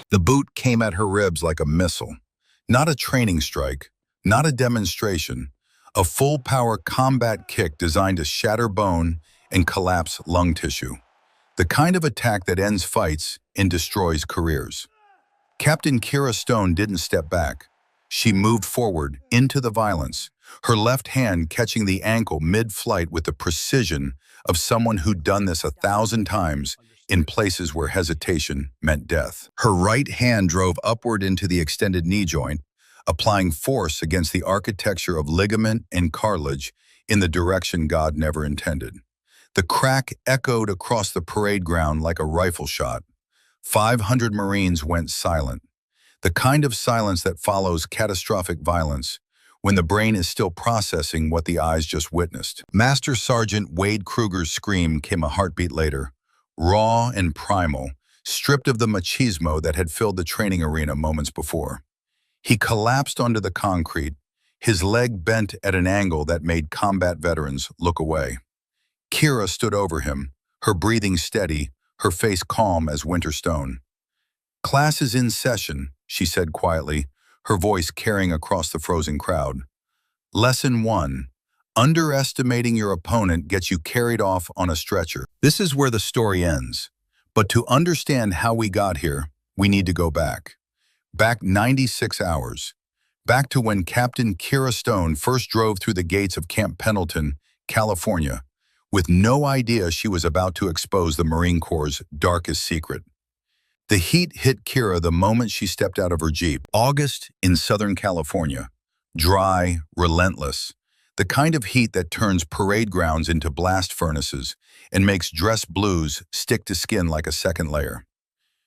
The boot came at her ribs like a missile. Not a training strike, not a demonstration, a full-power combat kick designed to shatter bone and collapse lung tissue. The kind of attack that ends fights and destroys careers. Captain Kira Stone didn't step back. She moved forward into the violence, her left hand catching the ankle mid-flight with the precision of someone who'd done this 1,000 times in places where hesitation meant death. Her right hand drove upward into the extended knee joint, applying force against the architecture of ligament and cartilage in the direction God never intended. The crack echoed across the parade ground like a rifle shot. 500 Marines went silent, the kind of silence that follows catastrophic violence when the brain is still processing what the eyes just witnessed. Master Sergeant Wade Kruger's scream came a heartbeat later, raw and primal, stripped of the machismo that had filled the training arena moments before. He collapsed onto the concrete, his leg bent at an angle that made combat veterans look away. Kira stood over him, her breathing steady, her face calm as winter stone. "Class is in session," she said quietly, her voice carrying across the frozen crowd. Lesson 1. Underestimating your opponent gets you carried off on a stretcher. This is where the story ends. But to understand how we got here, we need to go back. Back 96 hours. Back to when Captain Kira Stone first drove through the gates of Camp Pendleton, California, with no idea she was about to expose the Marine Corps' darkest secret. The heat hit Kira the moment she stepped out of her Jeep. August in Southern California. Dry, relentless. The kind of heat that turns parade grounds into blast furnaces and makes dress blues stick to skin like a second layer.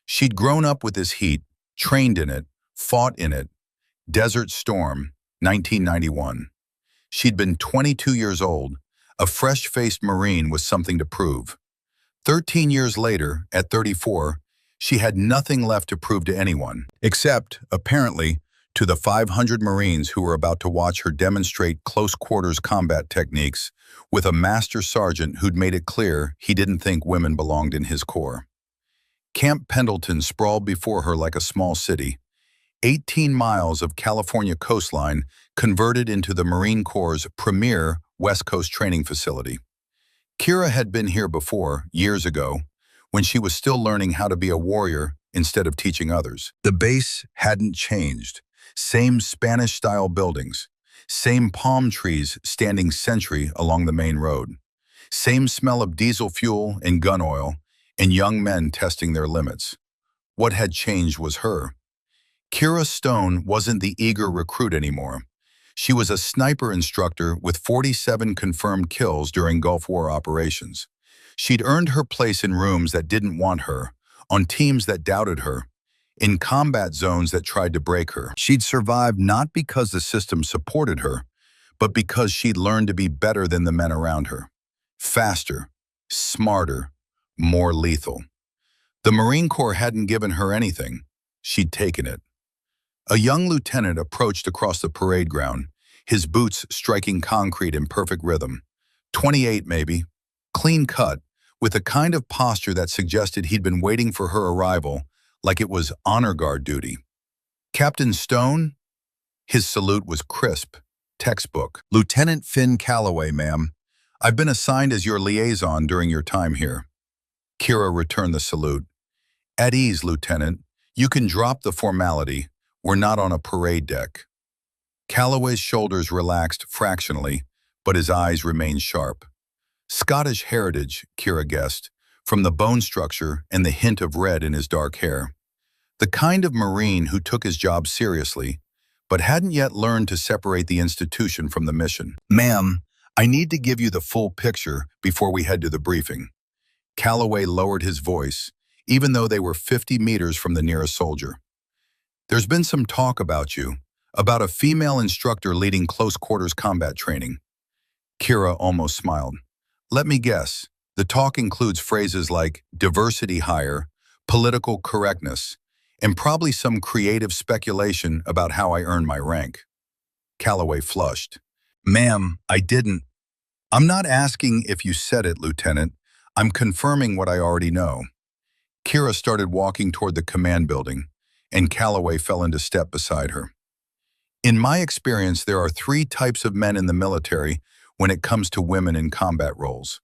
She'd grown up with this heat, trained in it, fought in it. Desert Storm, 1991. She'd been 22 years old. A fresh-faced Marine with something to prove. 13 years later, at 34, she had nothing left to prove to anyone, except, apparently, to the 500 Marines who were about to watch her demonstrate close-quarters combat techniques with a master sergeant who'd made it clear he didn't think women belonged in his corps. Camp Pendleton sprawled before her like a small city. 18 miles of California coastline converted into the Marine Corps' premier West Coast training facility. Kira had been here before, years ago, when she was still learning how to be a warrior instead of teaching others. The base hadn't changed. Same Spanish-style buildings. Same palm trees standing sentry along the main road. Same smell of diesel fuel and gun oil, and young men testing their limits. What had changed was her. Kira Stone wasn't the eager recruit anymore. She was a sniper instructor with 47 confirmed kills during Gulf War operations. She'd earned her place in rooms that didn't want her, on teams that doubted her, in combat zones that tried to break her. She'd survived not because the system supported her, but because she'd learned to be better than the men around her. Faster, smarter, more lethal. The Marine Corps hadn't given her anything. She'd taken it. A young lieutenant approached across the parade ground, his boots striking concrete in perfect rhythm. 28 maybe, clean cut, with a kind of posture that suggested he'd been waiting for her arrival like it was honor guard duty. "Captain Stone?" His salute was crisp, textbook. "Lieutenant Finn Calloway, ma'am. I've been assigned as your liaison during your time here." Kira returned the salute. "At ease, Lieutenant. You can drop the formality. We're not on a parade deck." Calloway's shoulders relaxed fractionally, but his eyes remained sharp. Scottish heritage, Kira guessed, from the bone structure and the hint of red in his dark hair. The kind of Marine who took his job seriously, but hadn't yet learned to separate the institution from the mission. "Ma'am, I need to give you the full picture before we head to the briefing." Calloway lowered his voice, even though they were 50 meters from the nearest soldier. "There's been some talk about you, about a female instructor leading close-quarters combat training." Kira almost smiled. "Let me guess. The talk includes phrases like diversity hire, political correctness, and probably some creative speculation about how I earned my rank." Calloway flushed. "Ma'am, I didn't." "I'm not asking if you said it, Lieutenant. I'm confirming what I already know." Kira started walking toward the command building. and Calloway fell into step beside her. In my experience, there are three types of men in the military when it comes to women in combat roles.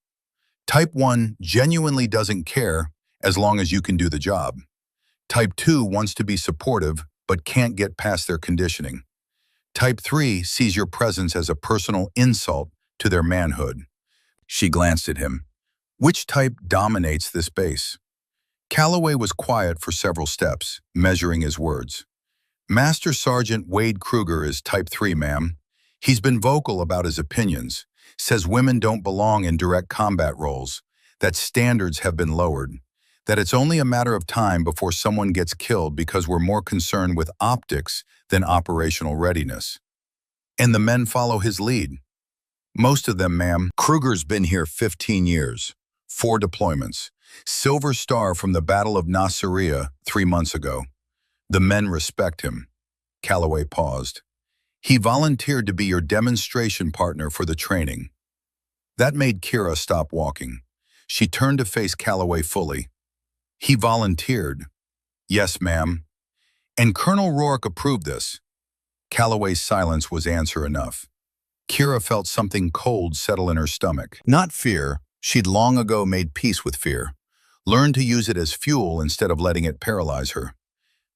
Type 1 genuinely doesn't care as long as you can do the job. Type 2 wants to be supportive but can't get past their conditioning. Type 3 sees your presence as a personal insult to their manhood. She glanced at him. Which type dominates this base? Calloway was quiet for several steps, measuring his words. Master Sergeant Wade Kruger is Type 3, ma'am. He's been vocal about his opinions, says women don't belong in direct combat roles, that standards have been lowered, that it's only a matter of time before someone gets killed because we're more concerned with optics than operational readiness. And the men follow his lead. Most of them, ma'am. Kruger's been here 15 years, 4 deployments, Silver Star from the Battle of Nasiriyah 3 months ago. The men respect him. Calloway paused. He volunteered to be your demonstration partner for the training. That made Kira stop walking. She turned to face Calloway fully. He volunteered. Yes, ma'am. And Colonel Rourke approved this. Calloway's silence was answer enough. Kira felt something cold settle in her stomach. Not fear. She'd long ago made peace with fear. Learned to use it as fuel instead of letting it paralyze her.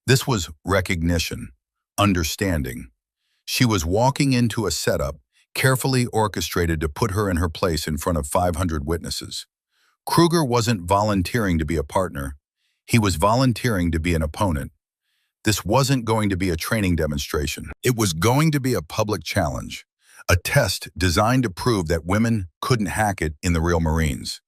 This was recognition, understanding. She was walking into a setup, carefully orchestrated to put her in her place in front of 500 witnesses. Kruger wasn't volunteering to be a partner. He was volunteering to be an opponent. This wasn't going to be a training demonstration. It was going to be a public challenge, a test designed to prove that women couldn't hack it in the real Marines,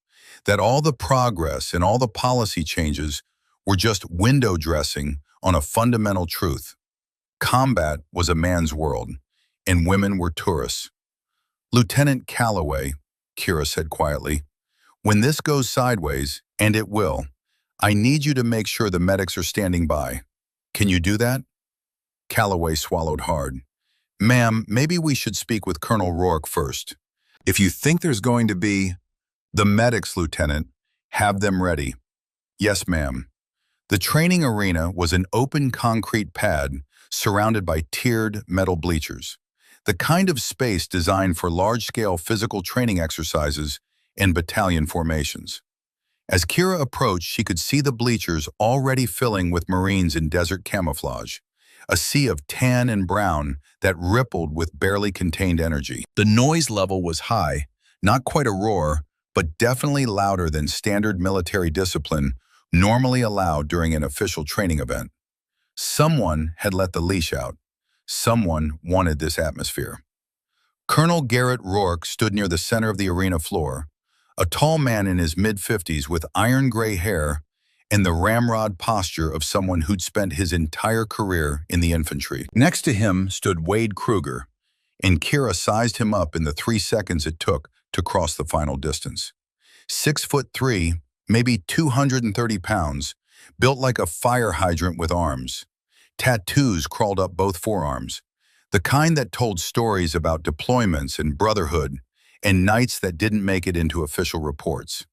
that all the progress and all the policy changes were just window dressing on a fundamental truth. Combat was a man's world, and women were tourists. Lieutenant Calloway, Kira said quietly, when this goes sideways, and it will, I need you to make sure the medics are standing by. Can you do that? Calloway swallowed hard. Ma'am, maybe we should speak with Colonel Rourke first. If you think there's going to be... The medics, Lieutenant. Have them ready. Yes, ma'am. The training arena was an open concrete pad surrounded by tiered metal bleachers, the kind of space designed for large-scale physical training exercises and battalion formations. As Kira approached, she could see the bleachers already filling with Marines in desert camouflage, a sea of tan and brown that rippled with barely contained energy. The noise level was high, not quite a roar, but definitely louder than standard military discipline normally allowed during an official training event. Someone had let the leash out. Someone wanted this atmosphere. Colonel Garrett Rourke stood near the center of the arena floor, a tall man in his mid-50s with iron gray hair and the ramrod posture of someone who'd spent his entire career in the infantry. Next to him stood Wade Kruger, and Kira sized him up in the 3 seconds it took to cross the final distance. 6'3", maybe 230 pounds, built like a fire hydrant with arms. Tattoos crawled up both forearms, the kind that told stories about deployments and brotherhood and nights that didn't make it into official reports.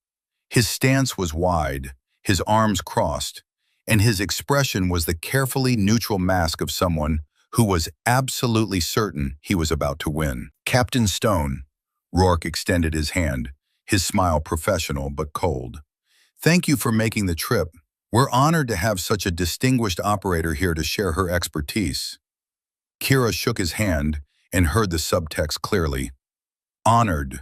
His stance was wide, his arms crossed, and his expression was the carefully neutral mask of someone who was absolutely certain he was about to win. Captain Stone. Rourke extended his hand, his smile professional but cold. Thank you for making the trip. We're honored to have such a distinguished operator here to share her expertise. Kira shook his hand and heard the subtext clearly. Honored,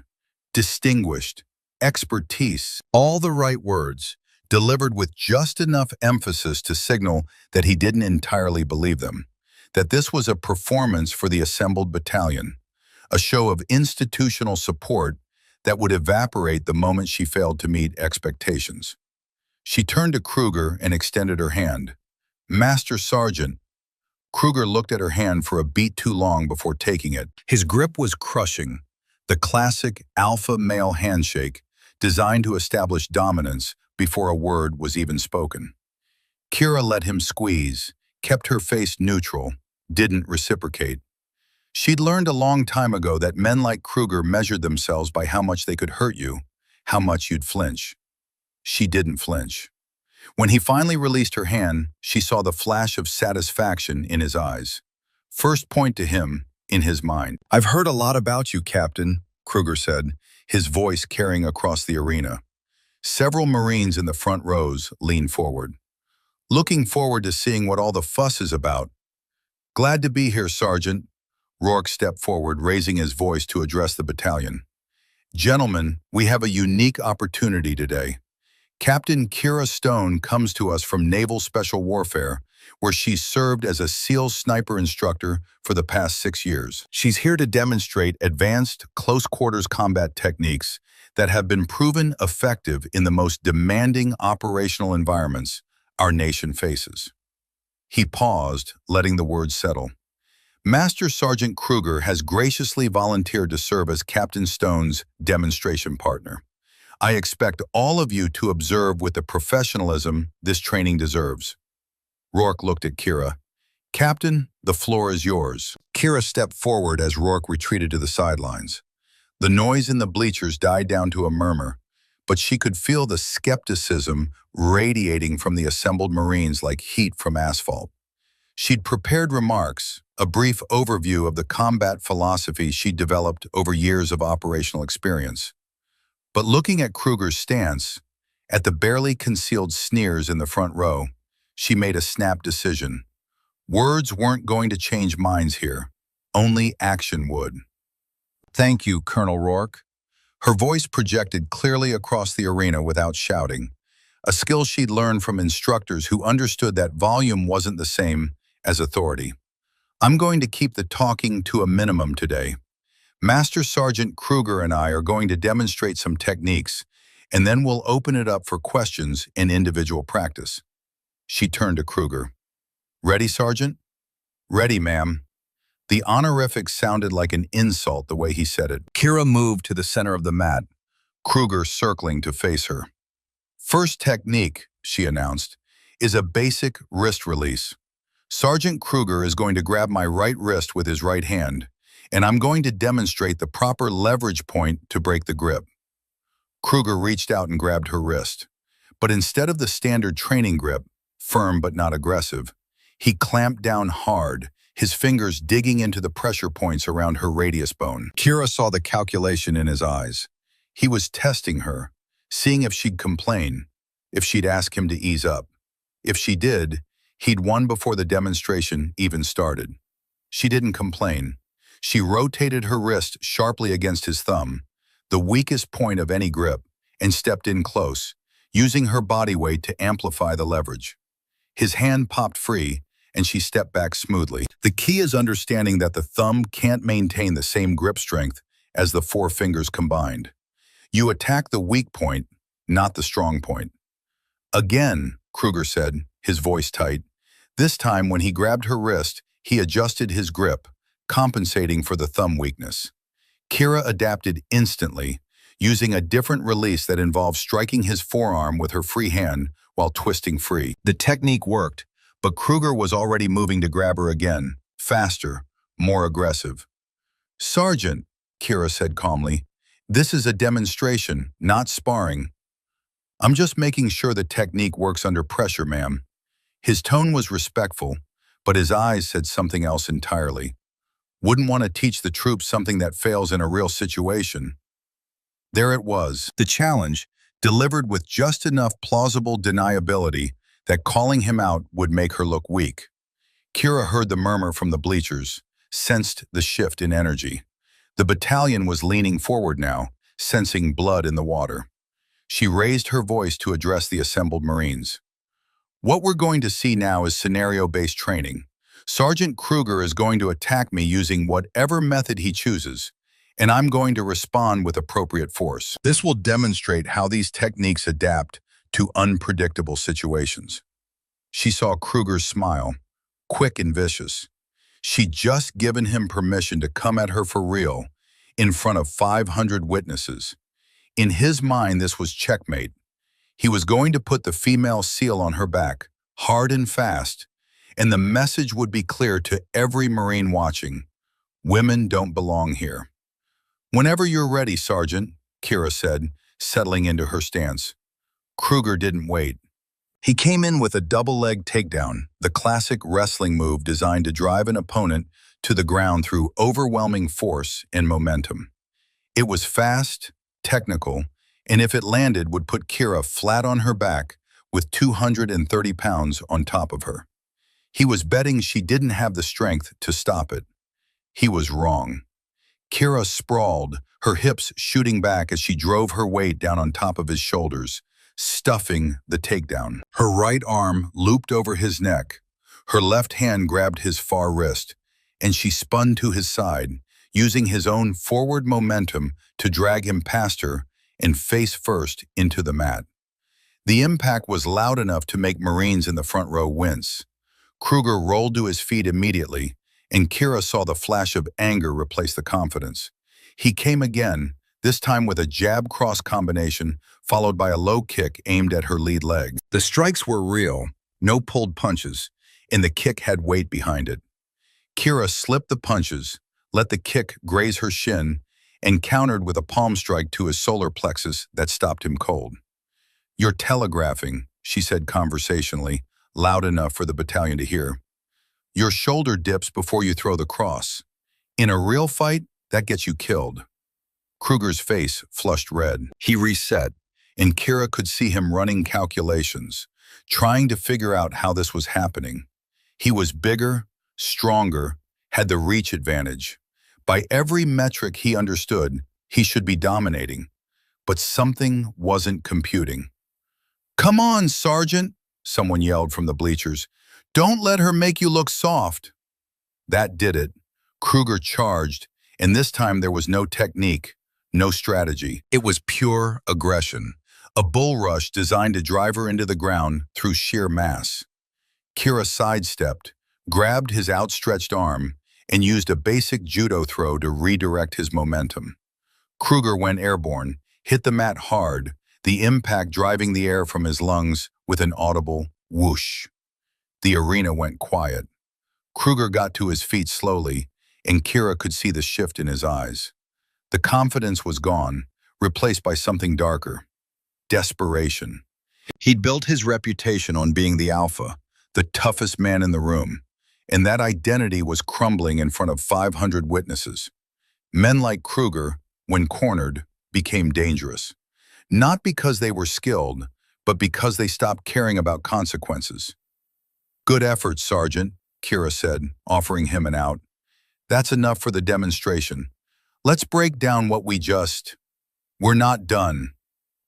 distinguished, expertise, all the right words, delivered with just enough emphasis to signal that he didn't entirely believe them, that this was a performance for the assembled battalion, a show of institutional support that would evaporate the moment she failed to meet expectations. She turned to Kruger and extended her hand. Master Sergeant. Kruger looked at her hand for a beat too long before taking it. His grip was crushing, the classic alpha male handshake designed to establish dominance before a word was even spoken. Kira let him squeeze, kept her face neutral, didn't reciprocate. She'd learned a long time ago that men like Kruger measured themselves by how much they could hurt you, how much you'd flinch. She didn't flinch. When he finally released her hand, she saw the flash of satisfaction in his eyes. First point to him, in his mind. "I've heard a lot about you, Captain," Kruger said, his voice carrying across the arena. Several Marines in the front rows leaned forward. "Looking forward to seeing what all the fuss is about." "Glad to be here, Sergeant." Rourke stepped forward, raising his voice to address the battalion. "Gentlemen, we have a unique opportunity today. Captain Kira Stone comes to us from Naval Special Warfare, where she's served as a SEAL sniper instructor for the past 6 years. She's here to demonstrate advanced close-quarters combat techniques that have been proven effective in the most demanding operational environments our nation faces." He paused, letting the words settle. "Master Sergeant Kruger has graciously volunteered to serve as Captain Stone's demonstration partner. I expect all of you to observe with the professionalism this training deserves." Rourke looked at Kira. "Captain, the floor is yours." Kira stepped forward as Rourke retreated to the sidelines. The noise in the bleachers died down to a murmur, but she could feel the skepticism radiating from the assembled Marines like heat from asphalt. She'd prepared remarks, a brief overview of the combat philosophy she'd developed over years of operational experience. But looking at Kruger's stance, at the barely concealed sneers in the front row, she made a snap decision. Words weren't going to change minds here. Only action would. "Thank you, Colonel Rourke." Her voice projected clearly across the arena without shouting, a skill she'd learned from instructors who understood that volume wasn't the same as authority. "I'm going to keep the talking to a minimum today. Master Sergeant Kruger and I are going to demonstrate some techniques, and then we'll open it up for questions and individual practice." She turned to Kruger. "Ready, Sergeant?" "Ready, ma'am." The honorific sounded like an insult the way he said it. Kira moved to the center of the mat, Kruger circling to face her. "First technique," she announced, "is a basic wrist release. Sergeant Kruger is going to grab my right wrist with his right hand, and I'm going to demonstrate the proper leverage point to break the grip." Kruger reached out and grabbed her wrist, but instead of the standard training grip, firm but not aggressive, he clamped down hard, his fingers digging into the pressure points around her radius bone. Kira saw the calculation in his eyes. He was testing her, seeing if she'd complain, if she'd ask him to ease up. If she did, he'd won before the demonstration even started. She didn't complain. She rotated her wrist sharply against his thumb, the weakest point of any grip, and stepped in close, using her body weight to amplify the leverage. His hand popped free, and she stepped back smoothly. The key is understanding that the thumb can't maintain the same grip strength as the 4 fingers combined. You attack the weak point, not the strong point. "Again," Kruger said, his voice tight. This time, when he grabbed her wrist, he adjusted his grip, compensating for the thumb weakness. Kira adapted instantly, using a different release that involved striking his forearm with her free hand while twisting free. The technique worked, but Kruger was already moving to grab her again, faster, more aggressive. "Sergeant," Kira said calmly, "this is a demonstration, not sparring." "I'm just making sure the technique works under pressure, ma'am." His tone was respectful, but his eyes said something else entirely. Wouldn't want to teach the troops something that fails in a real situation. There it was, the challenge, delivered with just enough plausible deniability that calling him out would make her look weak. Kira heard the murmur from the bleachers, sensed the shift in energy. The battalion was leaning forward now, sensing blood in the water. She raised her voice to address the assembled Marines. "What we're going to see now is scenario-based training. Sergeant Kruger is going to attack me using whatever method he chooses, and I'm going to respond with appropriate force. This will demonstrate how these techniques adapt to unpredictable situations." She saw Kruger's smile, quick and vicious. She'd just given him permission to come at her for real, in front of 500 witnesses. In his mind, this was checkmate. He was going to put the female SEAL on her back, hard and fast, and the message would be clear to every Marine watching. Women don't belong here. "Whenever you're ready, Sergeant," Kira said, settling into her stance. Kruger didn't wait. He came in with a double-leg takedown, the classic wrestling move designed to drive an opponent to the ground through overwhelming force and momentum. It was fast, technical, and if it landed would put Kira flat on her back with 230 pounds on top of her. He was betting she didn't have the strength to stop it. He was wrong. Kira sprawled, her hips shooting back as she drove her weight down on top of his shoulders, stuffing the takedown. Her right arm looped over his neck, her left hand grabbed his far wrist, and she spun to his side, using his own forward momentum to drag him past her and face first into the mat. The impact was loud enough to make Marines in the front row wince. Kruger rolled to his feet immediately, and Kira saw the flash of anger replace the confidence. He came again, this time with a jab-cross combination, followed by a low kick aimed at her lead leg. The strikes were real, no pulled punches, and the kick had weight behind it. Kira slipped the punches, let the kick graze her shin, and countered with a palm strike to his solar plexus that stopped him cold. "You're telegraphing," she said conversationally, loud enough for the battalion to hear. "Your shoulder dips before you throw the cross. In a real fight, that gets you killed." Kruger's face flushed red. He reset, and Kira could see him running calculations, trying to figure out how this was happening. He was bigger, stronger, had the reach advantage. By every metric he understood, he should be dominating. But something wasn't computing. "Come on, Sergeant," someone yelled from the bleachers. "Don't let her make you look soft." That did it. Kruger charged, and this time there was no technique, no strategy. It was pure aggression, a bull rush designed to drive her into the ground through sheer mass. Kira sidestepped, grabbed his outstretched arm, and used a basic judo throw to redirect his momentum. Kruger went airborne, hit the mat hard, the impact driving the air from his lungs with an audible whoosh. The arena went quiet. Kruger got to his feet slowly, and Kira could see the shift in his eyes. The confidence was gone, replaced by something darker. Desperation. He'd built his reputation on being the alpha, the toughest man in the room, and that identity was crumbling in front of 500 witnesses. Men like Kruger, when cornered, became dangerous. Not because they were skilled, but because they stopped caring about consequences. "Good effort, Sergeant," Kira said, offering him an out. "That's enough for the demonstration. Let's break down what we just—" "We're not done."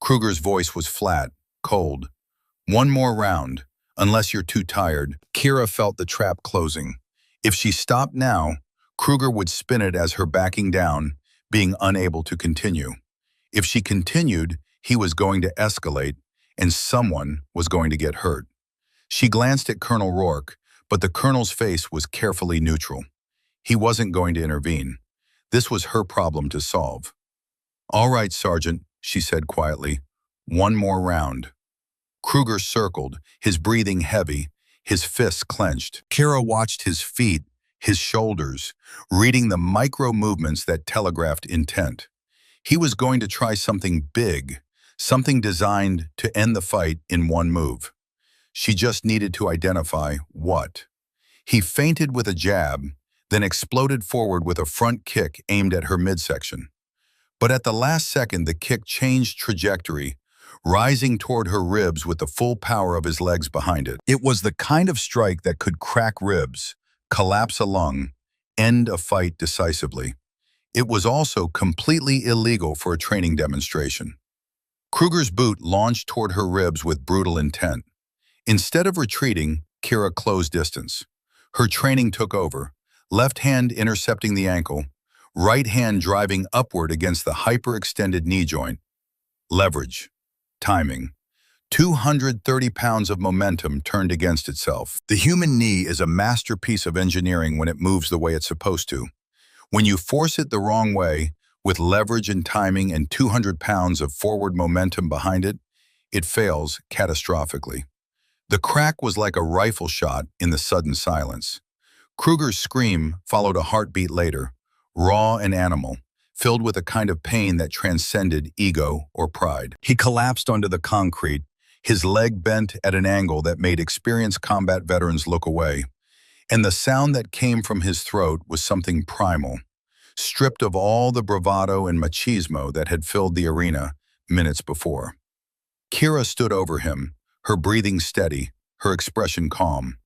Kruger's voice was flat, cold. "One more round, unless you're too tired." Kira felt the trap closing. If she stopped now, Kruger would spin it as her backing down, being unable to continue. If she continued, he was going to escalate, and someone was going to get hurt. She glanced at Colonel Rourke, but the colonel's face was carefully neutral. He wasn't going to intervene. This was her problem to solve. "All right, Sergeant," she said quietly. "One more round." Kruger circled, his breathing heavy, his fists clenched. Kira watched his feet, his shoulders, reading the micro movements that telegraphed intent. He was going to try something big, something designed to end the fight in one move. She just needed to identify what. He feinted with a jab, then exploded forward with a front kick aimed at her midsection. But at the last second, the kick changed trajectory, rising toward her ribs with the full power of his legs behind it. It was the kind of strike that could crack ribs, collapse a lung, end a fight decisively. It was also completely illegal for a training demonstration. Kruger's boot launched toward her ribs with brutal intent. Instead of retreating, Kira closed distance. Her training took over, left hand intercepting the ankle, right hand driving upward against the hyperextended knee joint. Leverage. Timing. 230 pounds of momentum turned against itself. The human knee is a masterpiece of engineering when it moves the way it's supposed to. When you force it the wrong way, with leverage and timing and 200 pounds of forward momentum behind it, it fails catastrophically. The crack was like a rifle shot in the sudden silence. Kruger's scream followed a heartbeat later, raw and animal, filled with a kind of pain that transcended ego or pride. He collapsed onto the concrete, his leg bent at an angle that made experienced combat veterans look away, and the sound that came from his throat was something primal, stripped of all the bravado and machismo that had filled the arena minutes before. Kira stood over him, her breathing steady, her expression calm.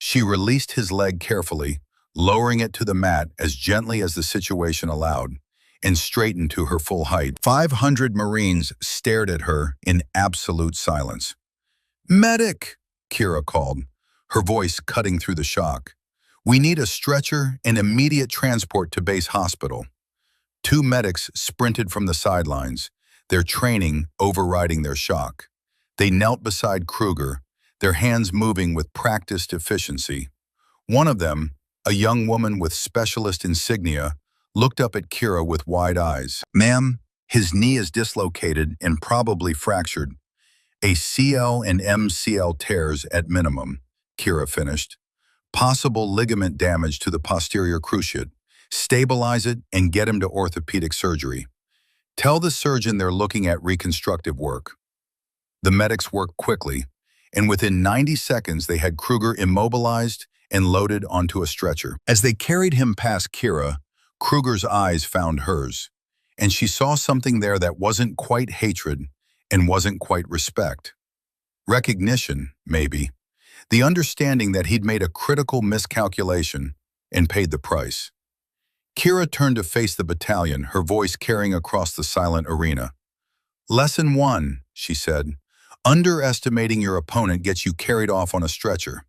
She released his leg carefully, lowering it to the mat as gently as the situation allowed, and straightened to her full height. 500 Marines stared at her in absolute silence. "Medic!" Kira called, her voice cutting through the shock. "We need a stretcher and immediate transport to base hospital." Two medics sprinted from the sidelines, their training overriding their shock. They knelt beside Kruger, their hands moving with practiced efficiency. One of them, a young woman with specialist insignia, looked up at Kira with wide eyes. "Ma'am, his knee is dislocated and probably fractured. A CL and MCL tears at minimum," Kira finished. "Possible ligament damage to the posterior cruciate. Stabilize it and get him to orthopedic surgery. Tell the surgeon they're looking at reconstructive work." The medics worked quickly, and within 90 seconds they had Kruger immobilized and loaded onto a stretcher. As they carried him past Kira, Kruger's eyes found hers, and she saw something there that wasn't quite hatred and wasn't quite respect. Recognition, maybe. The understanding that he'd made a critical miscalculation and paid the price. Kira turned to face the battalion, her voice carrying across the silent arena. "Lesson 1, she said. Underestimating your opponent gets you carried off on a stretcher.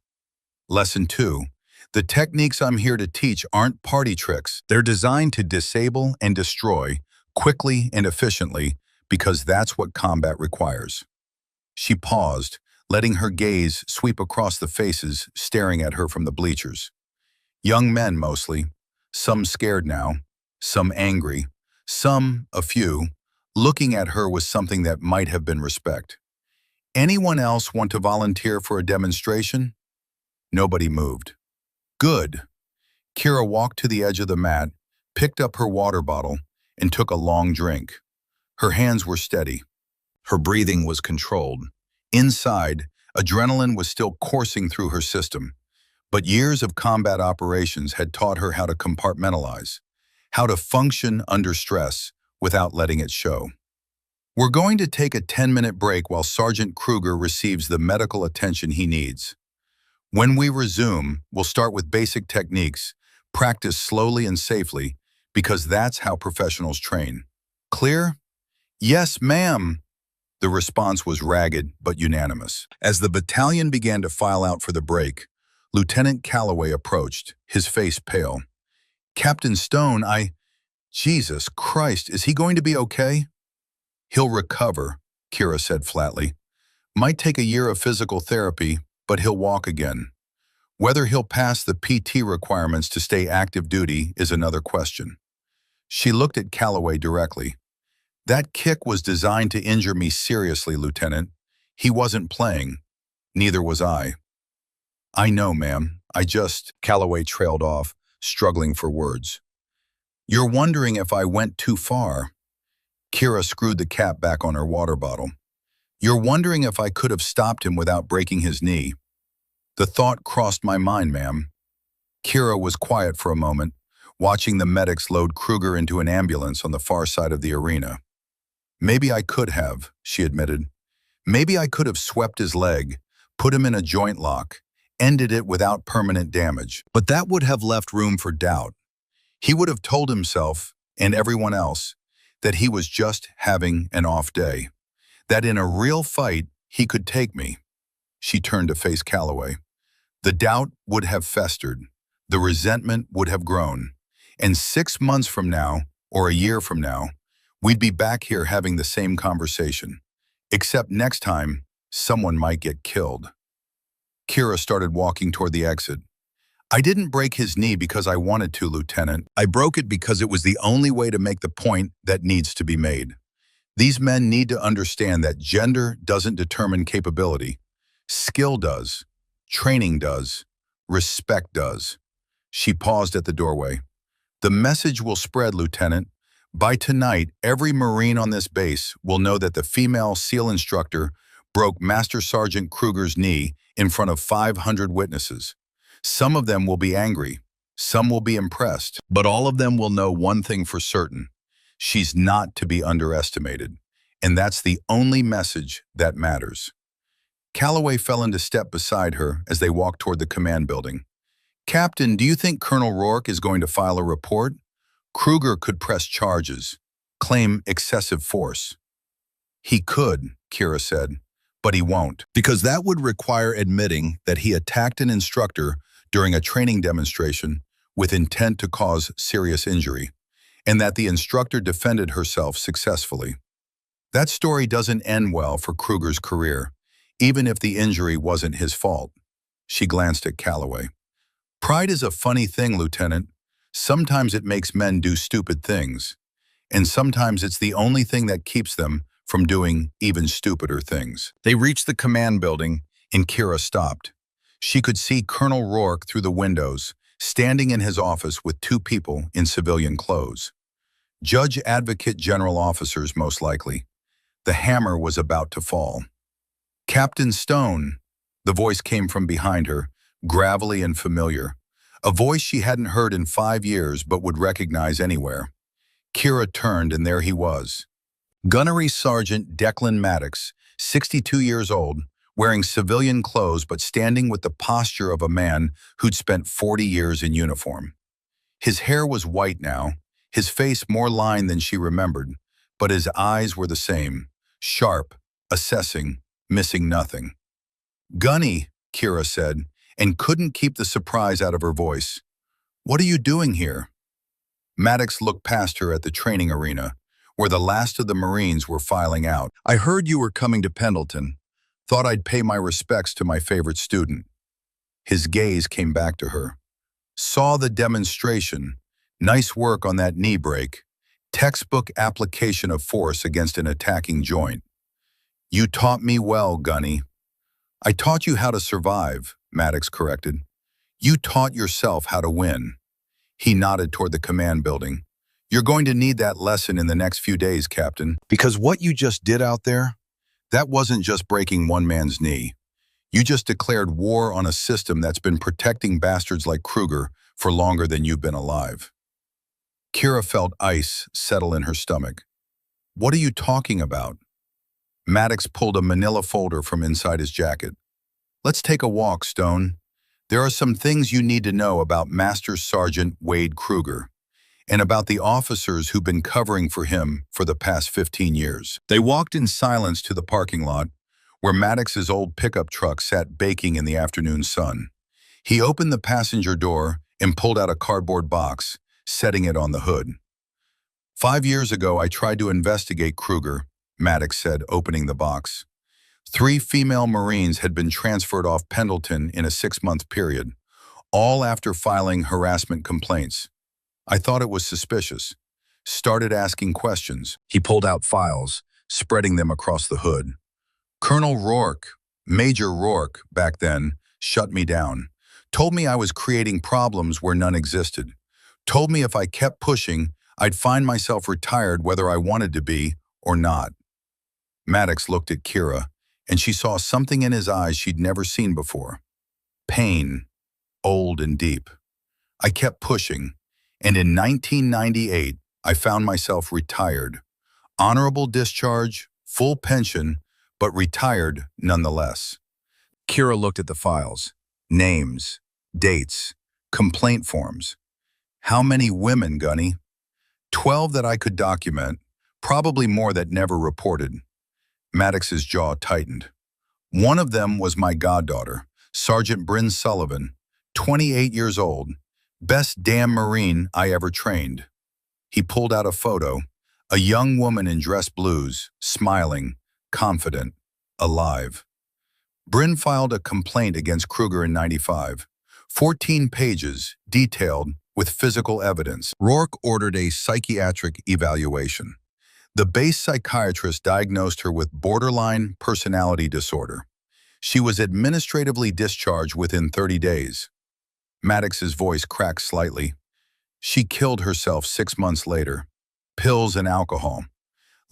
Lesson 2, the techniques I'm here to teach aren't party tricks. They're designed to disable and destroy quickly and efficiently because that's what combat requires." She paused, letting her gaze sweep across the faces staring at her from the bleachers. Young men mostly, some scared now, some angry, some, a few, looking at her with something that might have been respect. "Anyone else want to volunteer for a demonstration?" Nobody moved. "Good." Kira walked to the edge of the mat, picked up her water bottle, and took a long drink. Her hands were steady. Her breathing was controlled. Inside, adrenaline was still coursing through her system, but years of combat operations had taught her how to compartmentalize, how to function under stress without letting it show. "We're going to take a 10-minute break while Sergeant Kruger receives the medical attention he needs. When we resume, we'll start with basic techniques, practice slowly and safely, because that's how professionals train. Clear?" "Yes, ma'am." The response was ragged but unanimous. As the battalion began to file out for the break, Lieutenant Calloway approached, his face pale. "Captain Stone, Jesus Christ, is he going to be okay?" "He'll recover," Kira said flatly. "Might take a year of physical therapy, but he'll walk again. Whether he'll pass the PT requirements to stay active duty is another question." She looked at Calloway directly. "That kick was designed to injure me seriously, Lieutenant. He wasn't playing. Neither was I." "I know, ma'am. Calloway trailed off, struggling for words. "You're wondering if I went too far." Kira screwed the cap back on her water bottle. "You're wondering if I could have stopped him without breaking his knee." "The thought crossed my mind, ma'am." Kira was quiet for a moment, watching the medics load Kruger into an ambulance on the far side of the arena. "Maybe I could have," she admitted. "Maybe I could have swept his leg, put him in a joint lock, ended it without permanent damage. But that would have left room for doubt. He would have told himself, and everyone else, that he was just having an off day. That in a real fight, he could take me." She turned to face Calloway. "The doubt would have festered. The resentment would have grown. And 6 months from now, or a year from now, we'd be back here having the same conversation. Except next time, someone might get killed." Kira started walking toward the exit. "I didn't break his knee because I wanted to, Lieutenant. I broke it because it was the only way to make the point that needs to be made. These men need to understand that gender doesn't determine capability. Skill does. Training does. Respect does." She paused at the doorway. "The message will spread, Lieutenant. By tonight, every Marine on this base will know that the female SEAL instructor broke Master Sergeant Kruger's knee in front of 500 witnesses. Some of them will be angry, some will be impressed, but all of them will know one thing for certain. She's not to be underestimated, and that's the only message that matters. Calloway fell into step beside her as they walked toward the command building. "Captain, do you think Colonel Rourke is going to file a report? Kruger could press charges, claim excessive force." "He could," Kira said, "but he won't, because that would require admitting that he attacked an instructor during a training demonstration with intent to cause serious injury, and that the instructor defended herself successfully. That story doesn't end well for Kruger's career, even if the injury wasn't his fault." She glanced at Calloway. "Pride is a funny thing, Lieutenant. Sometimes it makes men do stupid things, and sometimes it's the only thing that keeps them from doing even stupider things." They reached the command building, and Kira stopped. She could see Colonel Rourke through the windows, standing in his office with two people in civilian clothes. Judge Advocate General officers, most likely. The hammer was about to fall. "Captain Stone," the voice came from behind her, gravelly and familiar. A voice she hadn't heard in 5 years but would recognize anywhere. Kira turned, and there he was. Gunnery Sergeant Declan Maddox, 62 years old, wearing civilian clothes but standing with the posture of a man who'd spent 40 years in uniform. His hair was white now, his face more lined than she remembered, but his eyes were the same, sharp, assessing, missing nothing. "Gunny," Kira said, and couldn't keep the surprise out of her voice. "What are you doing here?" Maddox looked past her at the training arena, where the last of the Marines were filing out. "I heard you were coming to Pendleton. Thought I'd pay my respects to my favorite student." His gaze came back to her. "Saw the demonstration. Nice work on that knee break. Textbook application of force against an attacking joint." "You taught me well, Gunny." "I taught you how to survive," Maddox corrected. "You taught yourself how to win." He nodded toward the command building. "You're going to need that lesson in the next few days, Captain. Because what you just did out there, that wasn't just breaking one man's knee. You just declared war on a system that's been protecting bastards like Kruger for longer than you've been alive." Kira felt ice settle in her stomach. "What are you talking about?" Maddox pulled a manila folder from inside his jacket. "Let's take a walk, Stone. There are some things you need to know about Master Sergeant Wade Kruger, and about the officers who've been covering for him for the past 15 years. They walked in silence to the parking lot, where Maddox's old pickup truck sat baking in the afternoon sun. He opened the passenger door and pulled out a cardboard box, setting it on the hood. "5 years ago, I tried to investigate Kruger," Maddox said, opening the box. 3 female Marines had been transferred off Pendleton in a 6-month period, all after filing harassment complaints. I thought it was suspicious. Started asking questions." He pulled out files, spreading them across the hood. "Colonel Rourke, Major Rourke, back then, shut me down. Told me I was creating problems where none existed. Told me if I kept pushing, I'd find myself retired whether I wanted to be or not." Maddox looked at Kira, and she saw something in his eyes she'd never seen before. Pain, old and deep. "I kept pushing, and in 1998, I found myself retired. Honorable discharge, full pension, but retired nonetheless." Kira looked at the files. Names, dates, complaint forms. "How many women, Gunny?" 12 that I could document, probably more that never reported." Maddox's jaw tightened. "One of them was my goddaughter, Sergeant Bryn Sullivan, 28 years old, best damn Marine I ever trained." He pulled out a photo, a young woman in dress blues, smiling, confident, alive. Bryn filed a complaint against Kruger in '95. 14 pages, detailed, with physical evidence. Rourke ordered a psychiatric evaluation. The base psychiatrist diagnosed her with borderline personality disorder. She was administratively discharged within 30 days. Maddox's voice cracked slightly. "She killed herself 6 months later. Pills and alcohol.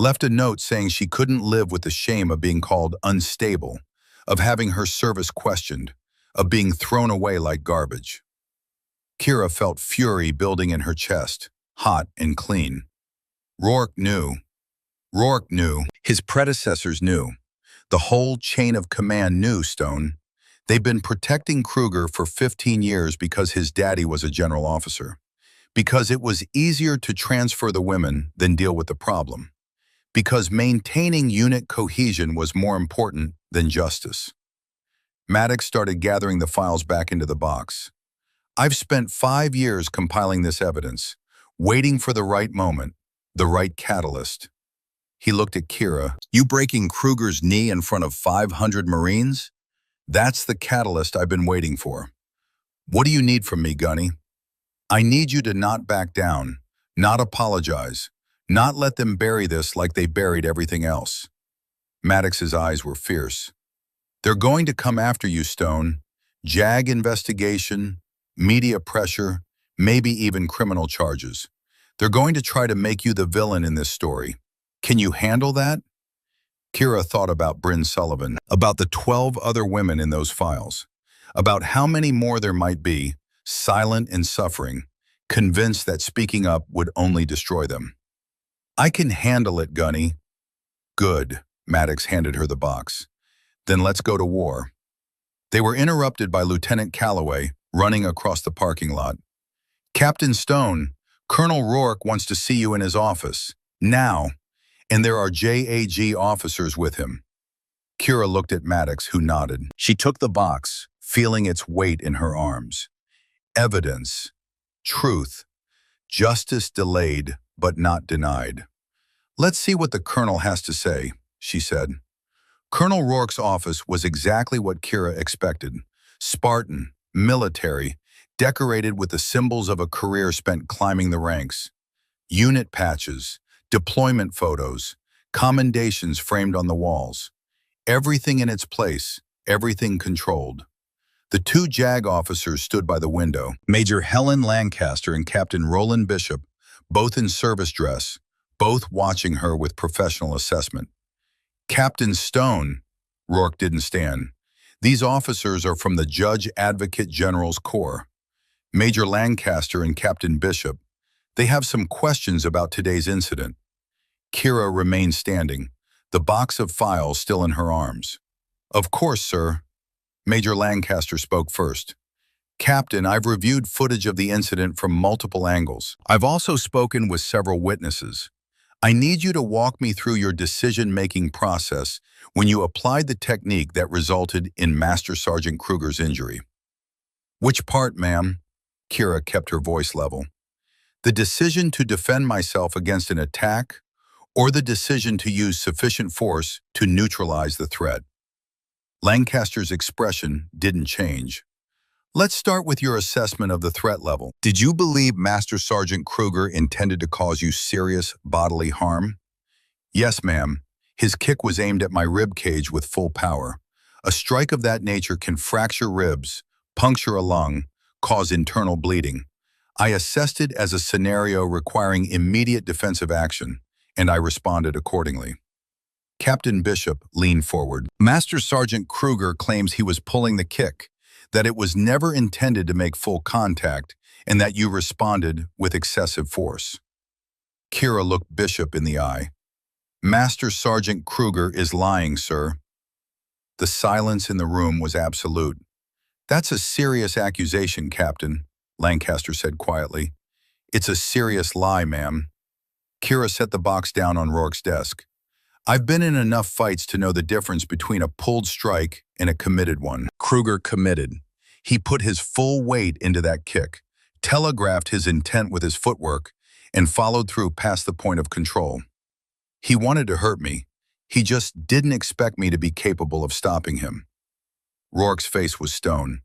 Left a note saying she couldn't live with the shame of being called unstable, of having her service questioned, of being thrown away like garbage. Kira felt fury building in her chest, hot and clean. Rourke knew. Rourke knew. His predecessors knew. The whole chain of command knew, Stone. They've been protecting Kruger for 15 years because his daddy was a general officer. Because it was easier to transfer the women than deal with the problem. Because maintaining unit cohesion was more important than justice. Maddox started gathering the files back into the box. I've spent 5 years compiling this evidence, waiting for the right moment, the right catalyst. He looked at Kira. You breaking Kruger's knee in front of 500 Marines? That's the catalyst I've been waiting for. What do you need from me, Gunny? I need you to not back down, not apologize, not let them bury this like they buried everything else. Maddox's eyes were fierce. They're going to come after you, Stone. JAG investigation, media pressure, maybe even criminal charges. They're going to try to make you the villain in this story. Can you handle that? Kira thought about Bryn Sullivan, about the 12 other women in those files, about how many more there might be, silent and suffering, convinced that speaking up would only destroy them. I can handle it, Gunny. Good, Maddox handed her the box. Then let's go to war. They were interrupted by Lieutenant Calloway running across the parking lot. Captain Stone, Colonel Rourke wants to see you in his office. Now. And there are JAG officers with him. Kira looked at Maddox, who nodded. She took the box, feeling its weight in her arms. Evidence. Truth. Justice delayed, but not denied. Let's see what the colonel has to say, she said. Colonel Rourke's office was exactly what Kira expected. Spartan, military, decorated with the symbols of a career spent climbing the ranks. Unit patches, deployment photos, commendations framed on the walls. Everything in its place, everything controlled. The 2 JAG officers stood by the window, Major Helen Lancaster and Captain Roland Bishop, both in service dress, both watching her with professional assessment. Captain Stone, Rourke didn't stand. These officers are from the Judge Advocate General's Corps. Major Lancaster and Captain Bishop, they have some questions about today's incident. Kira remained standing, the box of files still in her arms. Of course, sir. Major Lancaster spoke first. Captain, I've reviewed footage of the incident from multiple angles. I've also spoken with several witnesses. I need you to walk me through your decision-making process when you applied the technique that resulted in Master Sergeant Kruger's injury. Which part, ma'am? Kira kept her voice level. The decision to defend myself against an attack, or the decision to use sufficient force to neutralize the threat. Lancaster's expression didn't change. Let's start with your assessment of the threat level. Did you believe Master Sergeant Kruger intended to cause you serious bodily harm? Yes, ma'am. His kick was aimed at my rib cage with full power. A strike of that nature can fracture ribs, puncture a lung, cause internal bleeding. I assessed it as a scenario requiring immediate defensive action, and I responded accordingly. Captain Bishop leaned forward. Master Sergeant Kruger claims he was pulling the kick, that it was never intended to make full contact, and that you responded with excessive force. Kira looked Bishop in the eye. Master Sergeant Kruger is lying, sir. The silence in the room was absolute. That's a serious accusation, Captain, Lancaster said quietly. It's a serious lie, ma'am. Kira set the box down on Rourke's desk. I've been in enough fights to know the difference between a pulled strike and a committed one. Kruger committed. He put his full weight into that kick, telegraphed his intent with his footwork, and followed through past the point of control. He wanted to hurt me. He just didn't expect me to be capable of stopping him. Rourke's face was stone.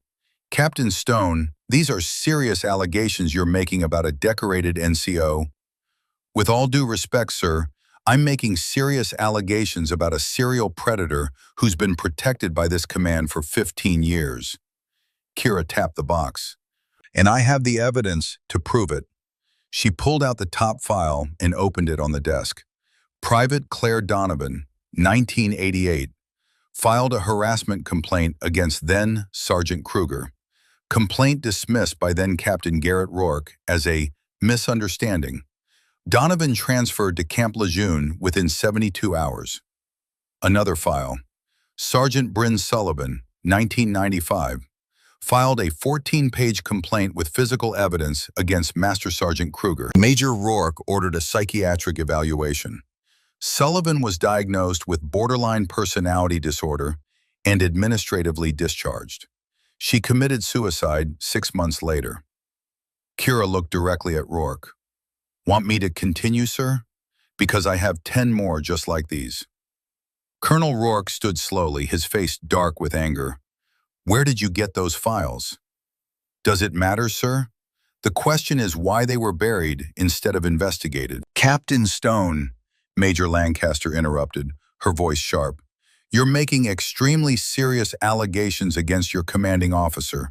Captain Stone, these are serious allegations you're making about a decorated NCO. With all due respect, sir, I'm making serious allegations about a serial predator who's been protected by this command for 15 years. Kira tapped the box. And I have the evidence to prove it. She pulled out the top file and opened it on the desk. Private Claire Donovan, 1988, filed a harassment complaint against then Sergeant Kruger. Complaint dismissed by then Captain Garrett Rourke as a misunderstanding. Donovan transferred to Camp Lejeune within 72 hours. Another file. Sergeant Bryn Sullivan, 1995, filed a 14-page complaint with physical evidence against Master Sergeant Kruger. Major Rourke ordered a psychiatric evaluation. Sullivan was diagnosed with borderline personality disorder and administratively discharged. She committed suicide 6 months later. Kira looked directly at Rourke. "Want me to continue, sir? Because I have 10 more just like these." Colonel Rourke stood slowly, his face dark with anger. "Where did you get those files?" "Does it matter, sir? The question is why they were buried instead of investigated." "Captain Stone," Major Lancaster interrupted, her voice sharp, "you're making extremely serious allegations against your commanding officer."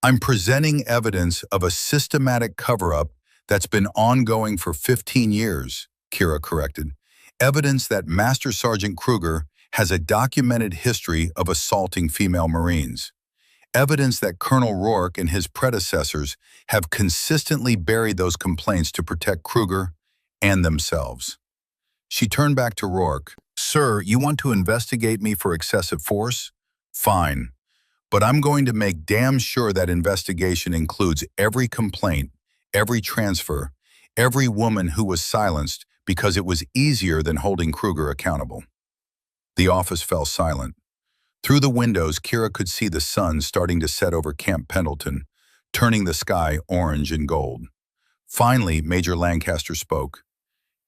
"I'm presenting evidence of a systematic cover-up that's been ongoing for 15 years, Kira corrected. Evidence that Master Sergeant Kruger has a documented history of assaulting female Marines. Evidence that Colonel Rourke and his predecessors have consistently buried those complaints to protect Kruger and themselves. She turned back to Rourke. "Sir, you want to investigate me for excessive force? Fine. But I'm going to make damn sure that investigation includes every complaint, every transfer, every woman who was silenced because it was easier than holding Kruger accountable." The office fell silent. Through the windows, Kira could see the sun starting to set over Camp Pendleton, turning the sky orange and gold. Finally, Major Lancaster spoke.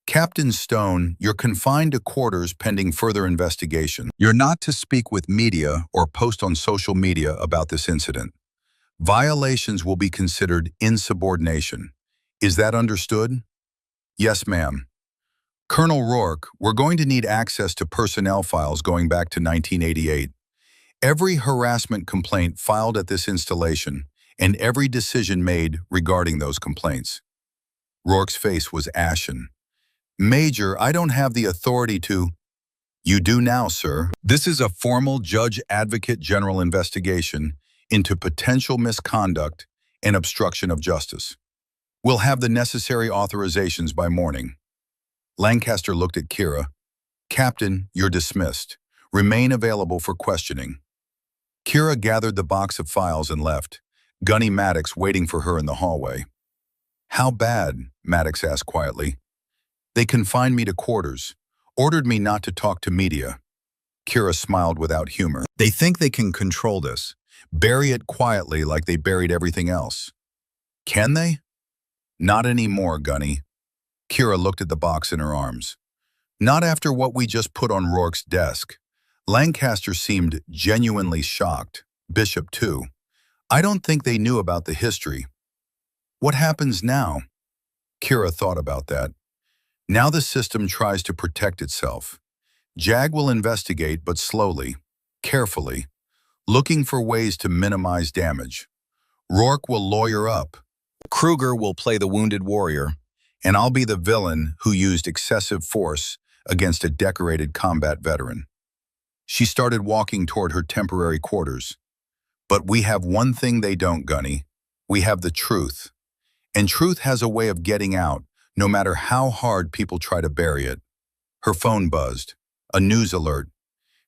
"Captain Stone, you're confined to quarters pending further investigation. You're not to speak with media or post on social media about this incident. Violations will be considered insubordination. Is that understood?" "Yes, ma'am." "Colonel Rourke, we're going to need access to personnel files going back to 1988. Every harassment complaint filed at this installation and every decision made regarding those complaints." Rourke's face was ashen. "Major, I don't have the authority to—" "You do now, sir. This is a formal Judge Advocate General investigation into potential misconduct and obstruction of justice. We'll have the necessary authorizations by morning." Lancaster looked at Kira. "Captain, you're dismissed. Remain available for questioning." Kira gathered the box of files and left, Gunny Maddox waiting for her in the hallway. "How bad?" Maddox asked quietly. "They confined me to quarters, ordered me not to talk to media." Kira smiled without humor. "They think they can control this, bury it quietly like they buried everything else." "Can they?" "Not anymore, Gunny." Kira looked at the box in her arms. "Not after what we just put on Rourke's desk." Lancaster seemed genuinely shocked. Bishop, too. "I don't think they knew about the history." "What happens now?" Kira thought about that. "Now the system tries to protect itself. JAG will investigate, but slowly, carefully, looking for ways to minimize damage. Rourke will lawyer up. Kruger will play the wounded warrior, and I'll be the villain who used excessive force against a decorated combat veteran." She started walking toward her temporary quarters. "But we have one thing they don't, Gunny. We have the truth. And truth has a way of getting out, no matter how hard people try to bury it." Her phone buzzed. A news alert.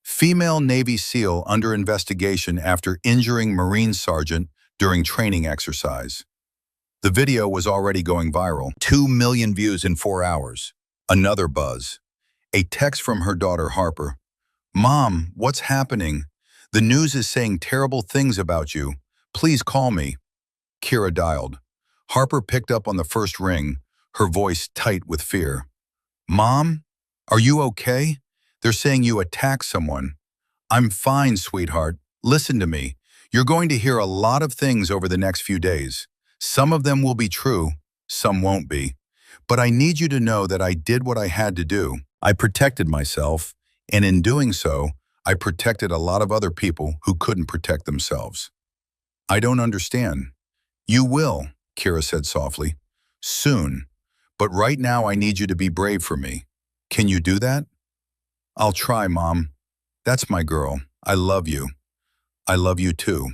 "Female Navy SEAL under investigation after injuring Marine Sergeant during training exercise." The video was already going viral. 2 million views in 4 hours. Another buzz. A text from her daughter Harper. "Mom, what's happening? The news is saying terrible things about you. Please call me." Kira dialed. Harper picked up on the first ring, her voice tight with fear. "Mom, are you okay? They're saying you attacked someone." "I'm fine, sweetheart. Listen to me. You're going to hear a lot of things over the next few days. Some of them will be true, some won't be. But I need you to know that I did what I had to do. I protected myself, and in doing so, I protected a lot of other people who couldn't protect themselves." "I don't understand." "You will," Kira said softly. "Soon. But right now I need you to be brave for me. Can you do that? I'll try, Mom. That's my girl. I love you. I love you too.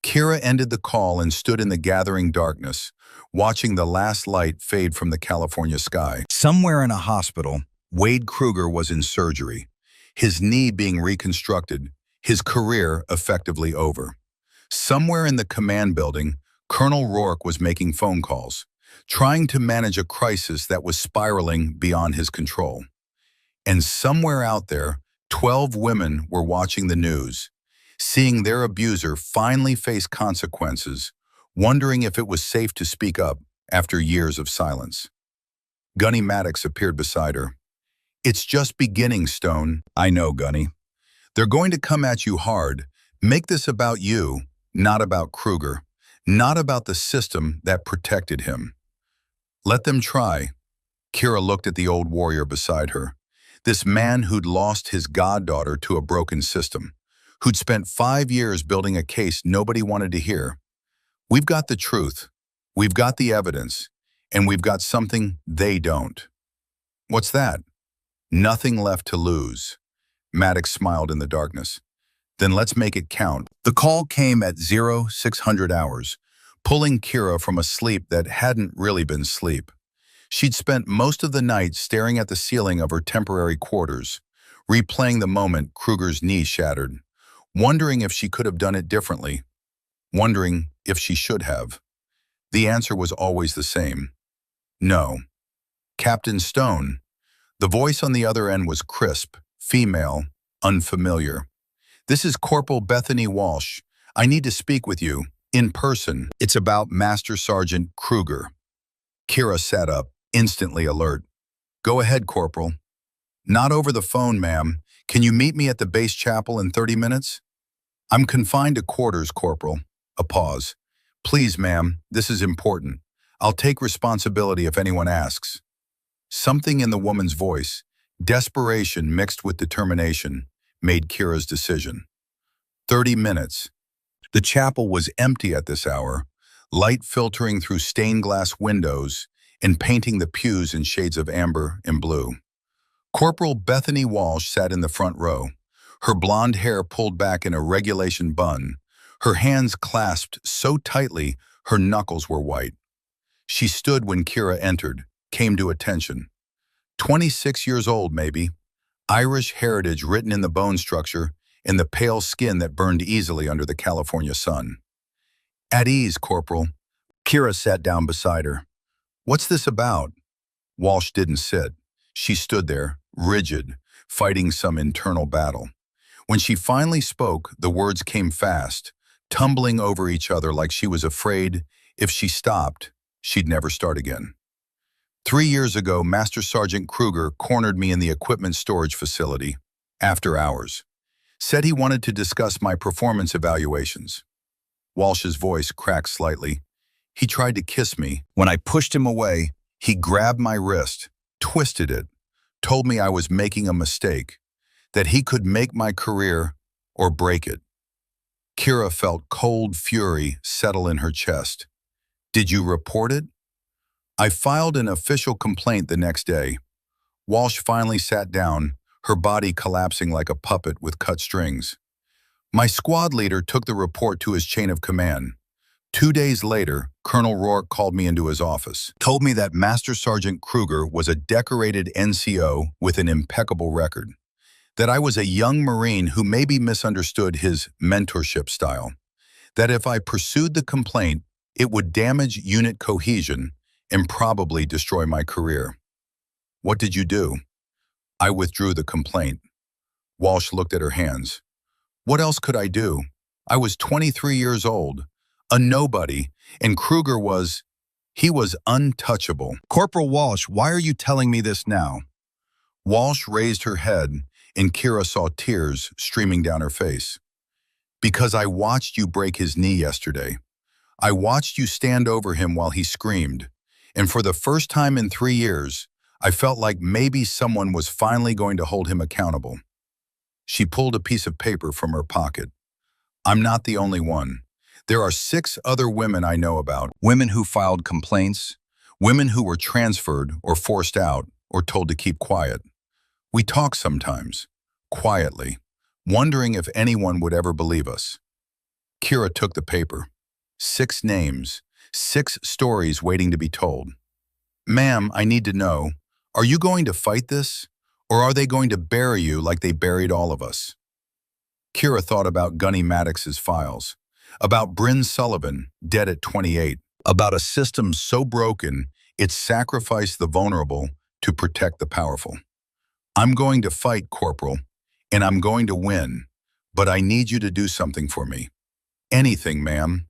Kira ended the call and stood in the gathering darkness, watching the last light fade from the California sky. Somewhere in a hospital, Wade Kruger was in surgery, his knee being reconstructed, his career effectively over. Somewhere in the command building, Colonel Rourke was making phone calls, trying to manage a crisis that was spiraling beyond his control. And somewhere out there, 12 women were watching the news, seeing their abuser finally face consequences, wondering if it was safe to speak up after years of silence. Gunny Maddox appeared beside her. It's just beginning, Stone. I know, Gunny. They're going to come at you hard. Make this about you, not about Kruger, not about the system that protected him. Let them try. Kira looked at the old warrior beside her, this man who'd lost his goddaughter to a broken system, who'd spent 5 years building a case nobody wanted to hear. We've got the truth, we've got the evidence, and we've got something they don't. What's that? Nothing left to lose. Maddox smiled in the darkness. Then let's make it count. The call came at 0600 hours, pulling Kira from a sleep that hadn't really been sleep. She'd spent most of the night staring at the ceiling of her temporary quarters, replaying the moment Kruger's knee shattered, wondering if she could have done it differently, wondering if she should have. The answer was always the same. No. Captain Stone. The voice on the other end was crisp, female, unfamiliar. This is Corporal Bethany Walsh. I need to speak with you, in person. It's about Master Sergeant Kruger. Kira sat up, instantly alert. Go ahead, Corporal. Not over the phone, ma'am. Can you meet me at the base chapel in 30 minutes? I'm confined to quarters, Corporal. A pause. Please, ma'am, this is important. I'll take responsibility if anyone asks. Something in the woman's voice, desperation mixed with determination, made Kira's decision. 30 minutes. The chapel was empty at this hour, light filtering through stained glass windows and painting the pews in shades of amber and blue. Corporal Bethany Walsh sat in the front row, her blonde hair pulled back in a regulation bun, her hands clasped so tightly her knuckles were white. She stood when Kira entered, came to attention. 26 years old, maybe. Irish heritage written in the bone structure and the pale skin that burned easily under the California sun. At ease, Corporal. Kira sat down beside her. What's this about? Walsh didn't sit. She stood there, rigid, fighting some internal battle. When she finally spoke, the words came fast, tumbling over each other like she was afraid if she stopped, she'd never start again. 3 years ago, Master Sergeant Kruger cornered me in the equipment storage facility, after hours. Said he wanted to discuss my performance evaluations. Walsh's voice cracked slightly. He tried to kiss me. When I pushed him away, he grabbed my wrist, twisted it, told me I was making a mistake, that he could make my career or break it. Kira felt cold fury settle in her chest. Did you report it? I filed an official complaint the next day. Walsh finally sat down, her body collapsing like a puppet with cut strings. My squad leader took the report to his chain of command. 2 days later, Colonel Rourke called me into his office, told me that Master Sergeant Kruger was a decorated NCO with an impeccable record, that I was a young Marine who maybe misunderstood his mentorship style, that if I pursued the complaint, it would damage unit cohesion and probably destroy my career. What did you do? I withdrew the complaint. Walsh looked at her hands. What else could I do? I was 23 years old, a nobody, and Kruger he was untouchable. Corporal Walsh, why are you telling me this now? Walsh raised her head, and Kira saw tears streaming down her face. Because I watched you break his knee yesterday. I watched you stand over him while he screamed. And for the first time in 3 years, I felt like maybe someone was finally going to hold him accountable. She pulled a piece of paper from her pocket. I'm not the only one. There are 6 other women I know about, women who filed complaints, women who were transferred or forced out, or told to keep quiet. We talk sometimes, quietly, wondering if anyone would ever believe us. Kira took the paper. 6 names, 6 stories waiting to be told. Ma'am, I need to know, are you going to fight this? Or are they going to bury you like they buried all of us? Kira thought about Gunny Maddox's files, about Bryn Sullivan, dead at 28, about a system so broken it sacrificed the vulnerable to protect the powerful. I'm going to fight, Corporal, and I'm going to win, but I need you to do something for me. Anything, ma'am.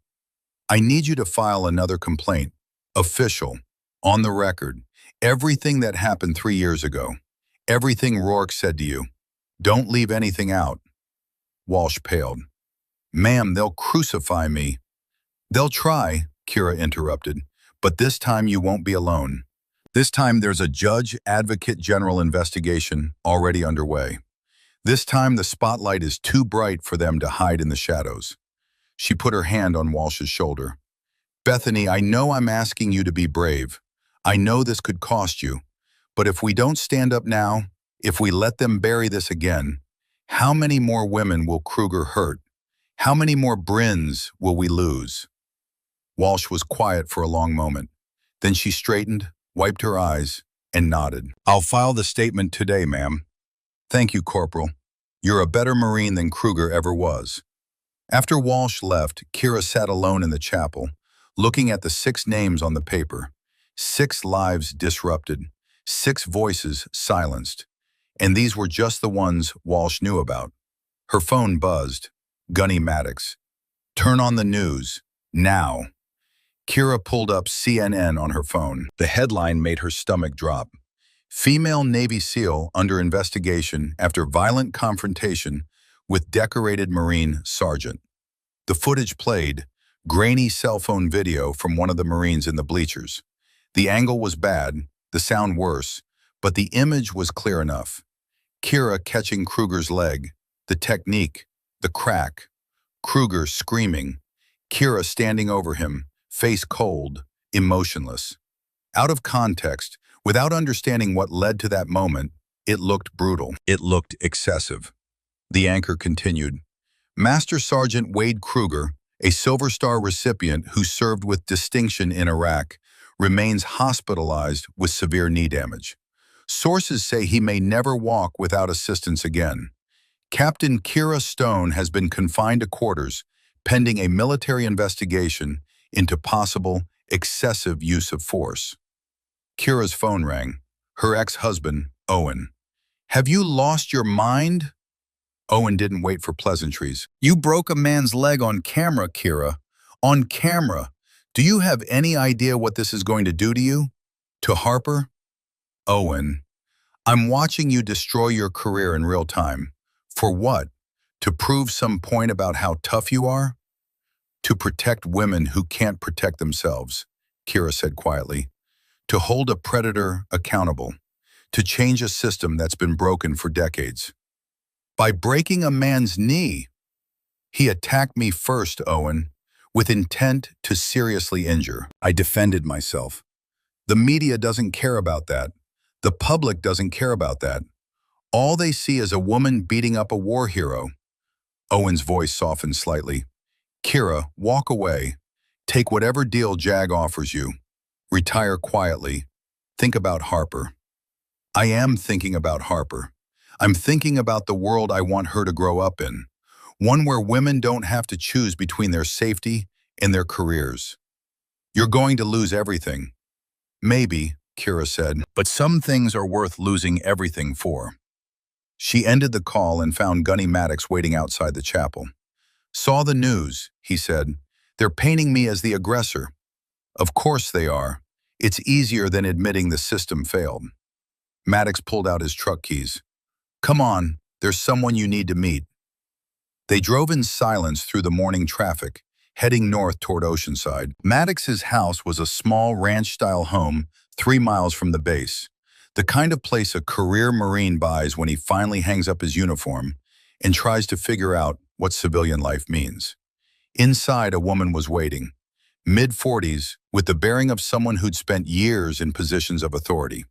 I need you to file another complaint, official, on the record, everything that happened 3 years ago, everything Rourke said to you. Don't leave anything out. Walsh paled. Ma'am, they'll crucify me. They'll try, Kira interrupted, but this time you won't be alone. This time there's a Judge Advocate General investigation already underway. This time the spotlight is too bright for them to hide in the shadows. She put her hand on Walsh's shoulder. Bethany, I know I'm asking you to be brave. I know this could cost you. But if we don't stand up now, if we let them bury this again, how many more women will Kruger hurt? How many more Bryns will we lose? Walsh was quiet for a long moment. Then she straightened, wiped her eyes, and nodded. I'll file the statement today, ma'am. Thank you, Corporal. You're a better Marine than Kruger ever was. After Walsh left, Kira sat alone in the chapel, looking at the 6 names on the paper. 6 lives disrupted, 6 voices silenced. And these were just the ones Walsh knew about. Her phone buzzed. Gunny Maddox. Turn on the news. Now. Kira pulled up CNN on her phone. The headline made her stomach drop. Female Navy SEAL under investigation after violent confrontation with decorated Marine sergeant. The footage played, grainy cell phone video from one of the Marines in the bleachers. The angle was bad, the sound worse, but the image was clear enough. Kira catching Kruger's leg, the technique, the crack. Kruger screaming, Kira standing over him, face cold, emotionless. Out of context, without understanding what led to that moment, it looked brutal. It looked excessive. The anchor continued. Master Sergeant Wade Kruger, a Silver Star recipient who served with distinction in Iraq, remains hospitalized with severe knee damage. Sources say he may never walk without assistance again. Captain Kira Stone has been confined to quarters, pending a military investigation into possible excessive use of force. Kira's phone rang. Her ex-husband, Owen. Have you lost your mind? Owen didn't wait for pleasantries. You broke a man's leg on camera, Kira. On camera. Do you have any idea what this is going to do to you? To Harper? Owen. I'm watching you destroy your career in real time. For what? To prove some point about how tough you are? To protect women who can't protect themselves, Kira said quietly. To hold a predator accountable. To change a system that's been broken for decades. By breaking a man's knee. He attacked me first, Owen, with intent to seriously injure. I defended myself. The media doesn't care about that. The public doesn't care about that. All they see is a woman beating up a war hero. Owen's voice softened slightly. Kira, walk away. Take whatever deal JAG offers you. Retire quietly. Think about Harper. I am thinking about Harper. I'm thinking about the world I want her to grow up in. One where women don't have to choose between their safety and their careers. You're going to lose everything. Maybe, Kira said, but some things are worth losing everything for. She ended the call and found Gunny Maddox waiting outside the chapel. Saw the news, he said. They're painting me as the aggressor. Of course they are. It's easier than admitting the system failed. Maddox pulled out his truck keys. Come on, there's someone you need to meet. They drove in silence through the morning traffic, heading north toward Oceanside. Maddox's house was a small ranch-style home 3 miles from the base, the kind of place a career Marine buys when he finally hangs up his uniform and tries to figure out what civilian life means. Inside, a woman was waiting, mid-40s, with the bearing of someone who'd spent years in positions of authority.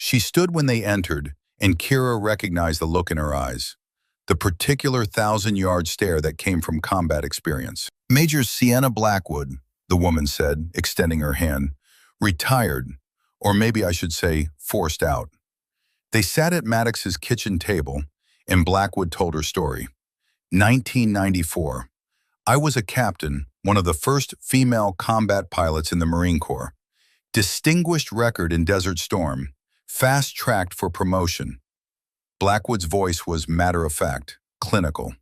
She stood when they entered, and Kira recognized the look in her eyes, the particular 1,000-yard stare that came from combat experience. Major Sienna Blackwood, the woman said, extending her hand, retired, or maybe I should say forced out. They sat at Maddox's kitchen table, and Blackwood told her story. 1994. I was a captain, one of the first female combat pilots in the Marine Corps. Distinguished record in Desert Storm, fast-tracked for promotion. Blackwood's voice was matter-of-fact, clinical.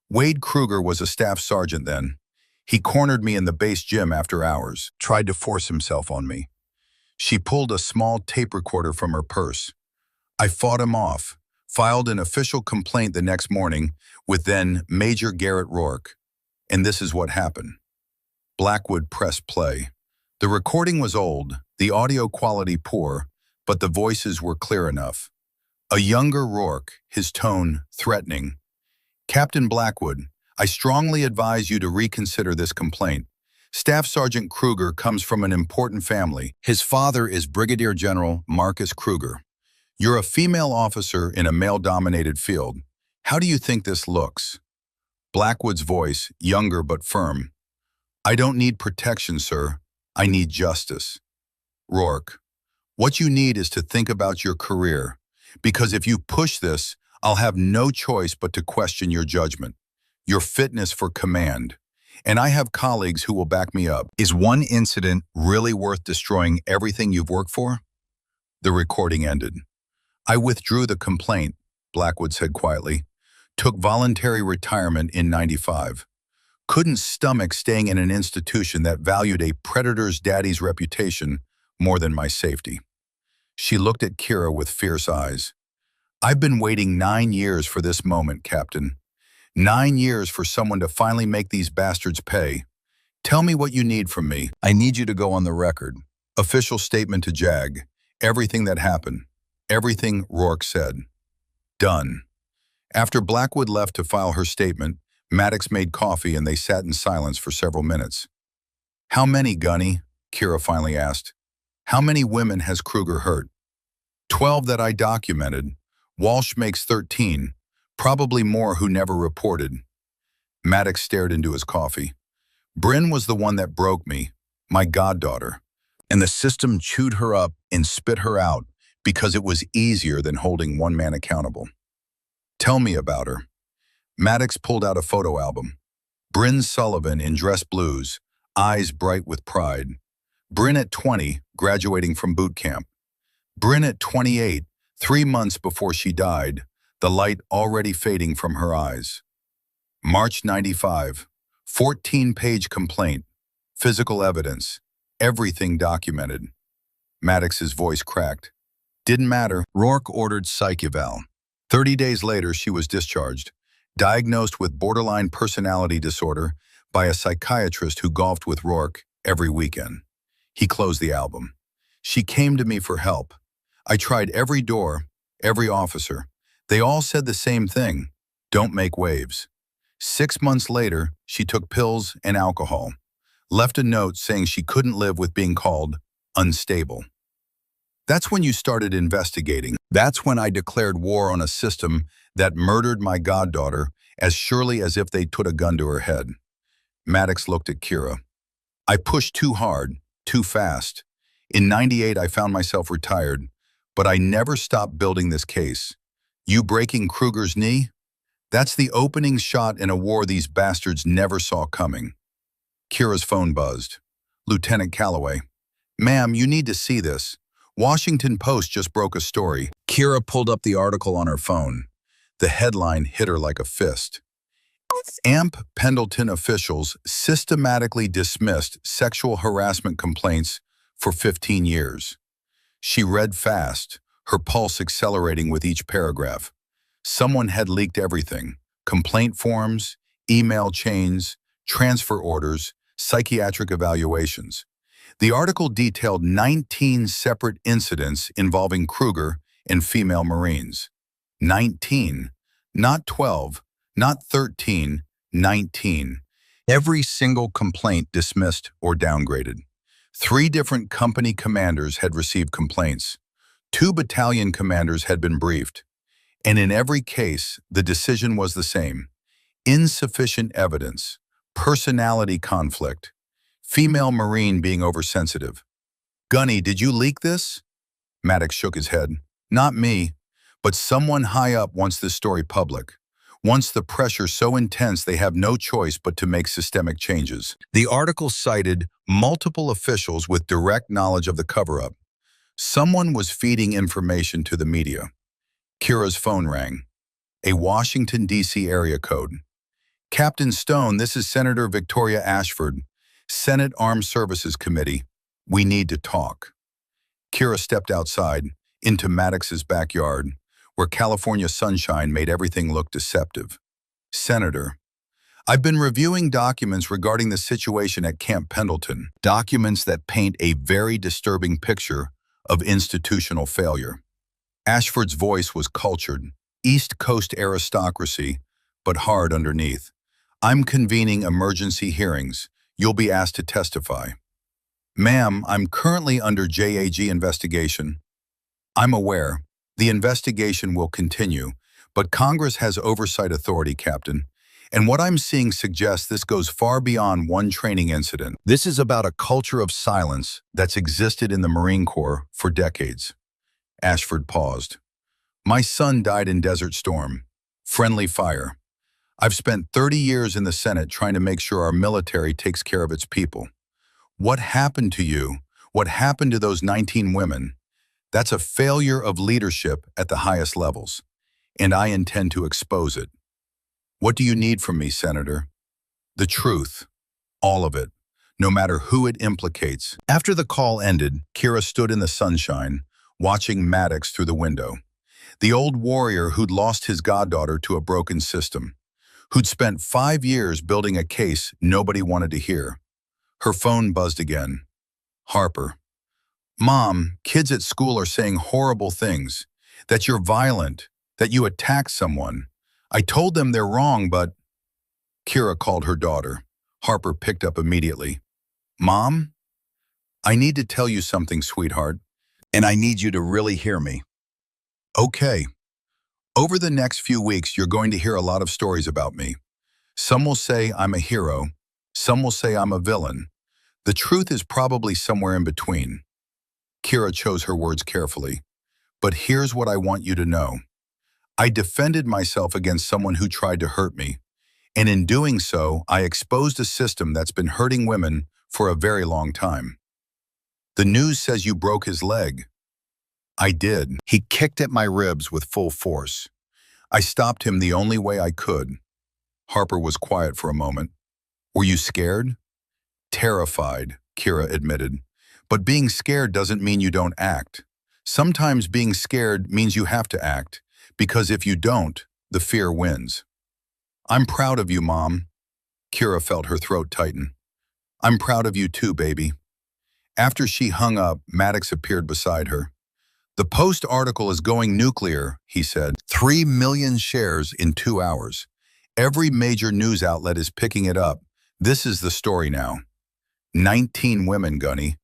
Wade Kruger was a staff sergeant then. He cornered me in the base gym after hours, tried to force himself on me. She pulled a small tape recorder from her purse. I fought him off, filed an official complaint the next morning with then Major Garrett Rourke. And this is what happened. Blackwood pressed play. The recording was old, the audio quality poor, but the voices were clear enough. A younger Rourke, his tone threatening. Captain Blackwood, I strongly advise you to reconsider this complaint. Staff Sergeant Kruger comes from an important family. His father is Brigadier General Marcus Kruger. You're a female officer in a male-dominated field. How do you think this looks? Blackwood's voice, younger but firm. I don't need protection, sir. I need justice. Rourke, what you need is to think about your career, because if you push this, I'll have no choice but to question your judgment, your fitness for command, and I have colleagues who will back me up. Is one incident really worth destroying everything you've worked for? The recording ended. I withdrew the complaint, Blackwood said quietly, took voluntary retirement in '95. Couldn't stomach staying in an institution that valued a predator's daddy's reputation more than my safety. She looked at Kira with fierce eyes. I've been waiting 9 years for this moment, Captain. 9 years for someone to finally make these bastards pay. Tell me what you need from me. I need you to go on the record. Official statement to JAG. Everything that happened. Everything Rourke said. Done. After Blackwood left to file her statement, Maddox made coffee and they sat in silence for several minutes. How many, Gunny? Kira finally asked. How many women has Kruger hurt? 12 that I documented. Walsh makes 13, probably more who never reported. Maddox stared into his coffee. Bryn was the one that broke me, my goddaughter, and the system chewed her up and spit her out because it was easier than holding one man accountable. Tell me about her. Maddox pulled out a photo album. Bryn Sullivan in dress blues, eyes bright with pride. Bryn at 20, graduating from boot camp. Bryn at 28, 3 months before she died, the light already fading from her eyes. March '95, 14-page complaint, physical evidence, everything documented. Maddox's voice cracked. Didn't matter. Rourke ordered psych eval. 30 days later, she was discharged, diagnosed with borderline personality disorder by a psychiatrist who golfed with Rourke every weekend. He closed the album. She came to me for help. I tried every door, every officer. They all said the same thing. Don't make waves. 6 months later, she took pills and alcohol. Left a note saying she couldn't live with being called unstable. That's when you started investigating. That's when I declared war on a system that murdered my goddaughter as surely as if they'd put a gun to her head. Maddox looked at Kira. I pushed too hard, too fast. In '98, I found myself retired, but I never stopped building this case. You breaking Kruger's knee? That's the opening shot in a war these bastards never saw coming. Kira's phone buzzed. Lieutenant Calloway. Ma'am, you need to see this. Washington Post just broke a story. Kira pulled up the article on her phone. The headline hit her like a fist. AMP Pendleton officials systematically dismissed sexual harassment complaints for 15 years. She read fast, her pulse accelerating with each paragraph. Someone had leaked everything: complaint forms, email chains, transfer orders, psychiatric evaluations. The article detailed 19 separate incidents involving Kruger and female Marines. 19, not 12, not 13, 19. Every single complaint dismissed or downgraded. 3 different company commanders had received complaints. 2 battalion commanders had been briefed, and in every case, the decision was the same: insufficient evidence, personality conflict, female Marine being oversensitive. Gunny, did you leak this? Maddox shook his head. Not me, but someone high up wants this story public. Wants the pressure so intense they have no choice but to make systemic changes. The article cited multiple officials with direct knowledge of the cover-up. Someone was feeding information to the media. Kira's phone rang. A Washington, D.C. area code. Captain Stone, this is Senator Victoria Ashford, Senate Armed Services Committee. We need to talk. Kira stepped outside, into Maddox's backyard, where California sunshine made everything look deceptive. Senator, I've been reviewing documents regarding the situation at Camp Pendleton, documents that paint a very disturbing picture of institutional failure. Ashford's voice was cultured, East Coast aristocracy, but hard underneath. I'm convening emergency hearings. You'll be asked to testify. Ma'am, I'm currently under JAG investigation. I'm aware. The investigation will continue, but Congress has oversight authority, Captain. And what I'm seeing suggests this goes far beyond one training incident. This is about a culture of silence that's existed in the Marine Corps for decades. Ashford paused. My son died in Desert Storm. Friendly fire. I've spent 30 years in the Senate trying to make sure our military takes care of its people. What happened to you? What happened to those 19 women? That's a failure of leadership at the highest levels, and I intend to expose it. What do you need from me, Senator? The truth. All of it, no matter who it implicates. After the call ended, Kira stood in the sunshine, watching Maddox through the window. The old warrior who'd lost his goddaughter to a broken system, who'd spent 5 years building a case nobody wanted to hear. Her phone buzzed again. Harper. Mom, kids at school are saying horrible things, that you're violent, that you attacked someone. I told them they're wrong, but... Kira called her daughter. Harper picked up immediately. Mom? I need to tell you something, sweetheart, and I need you to really hear me. Okay. Over the next few weeks, you're going to hear a lot of stories about me. Some will say I'm a hero. Some will say I'm a villain. The truth is probably somewhere in between. Kira chose her words carefully. But here's what I want you to know. I defended myself against someone who tried to hurt me. And in doing so, I exposed a system that's been hurting women for a very long time. The news says you broke his leg. I did. He kicked at my ribs with full force. I stopped him the only way I could. Harper was quiet for a moment. Were you scared? Terrified, Kira admitted. But being scared doesn't mean you don't act. Sometimes being scared means you have to act, because if you don't, the fear wins. I'm proud of you, Mom. Kira felt her throat tighten. I'm proud of you too, baby. After she hung up, Maddox appeared beside her. The Post article is going nuclear, he said. 3 million shares in 2 hours. Every major news outlet is picking it up. This is the story now. 19 women, Gunny.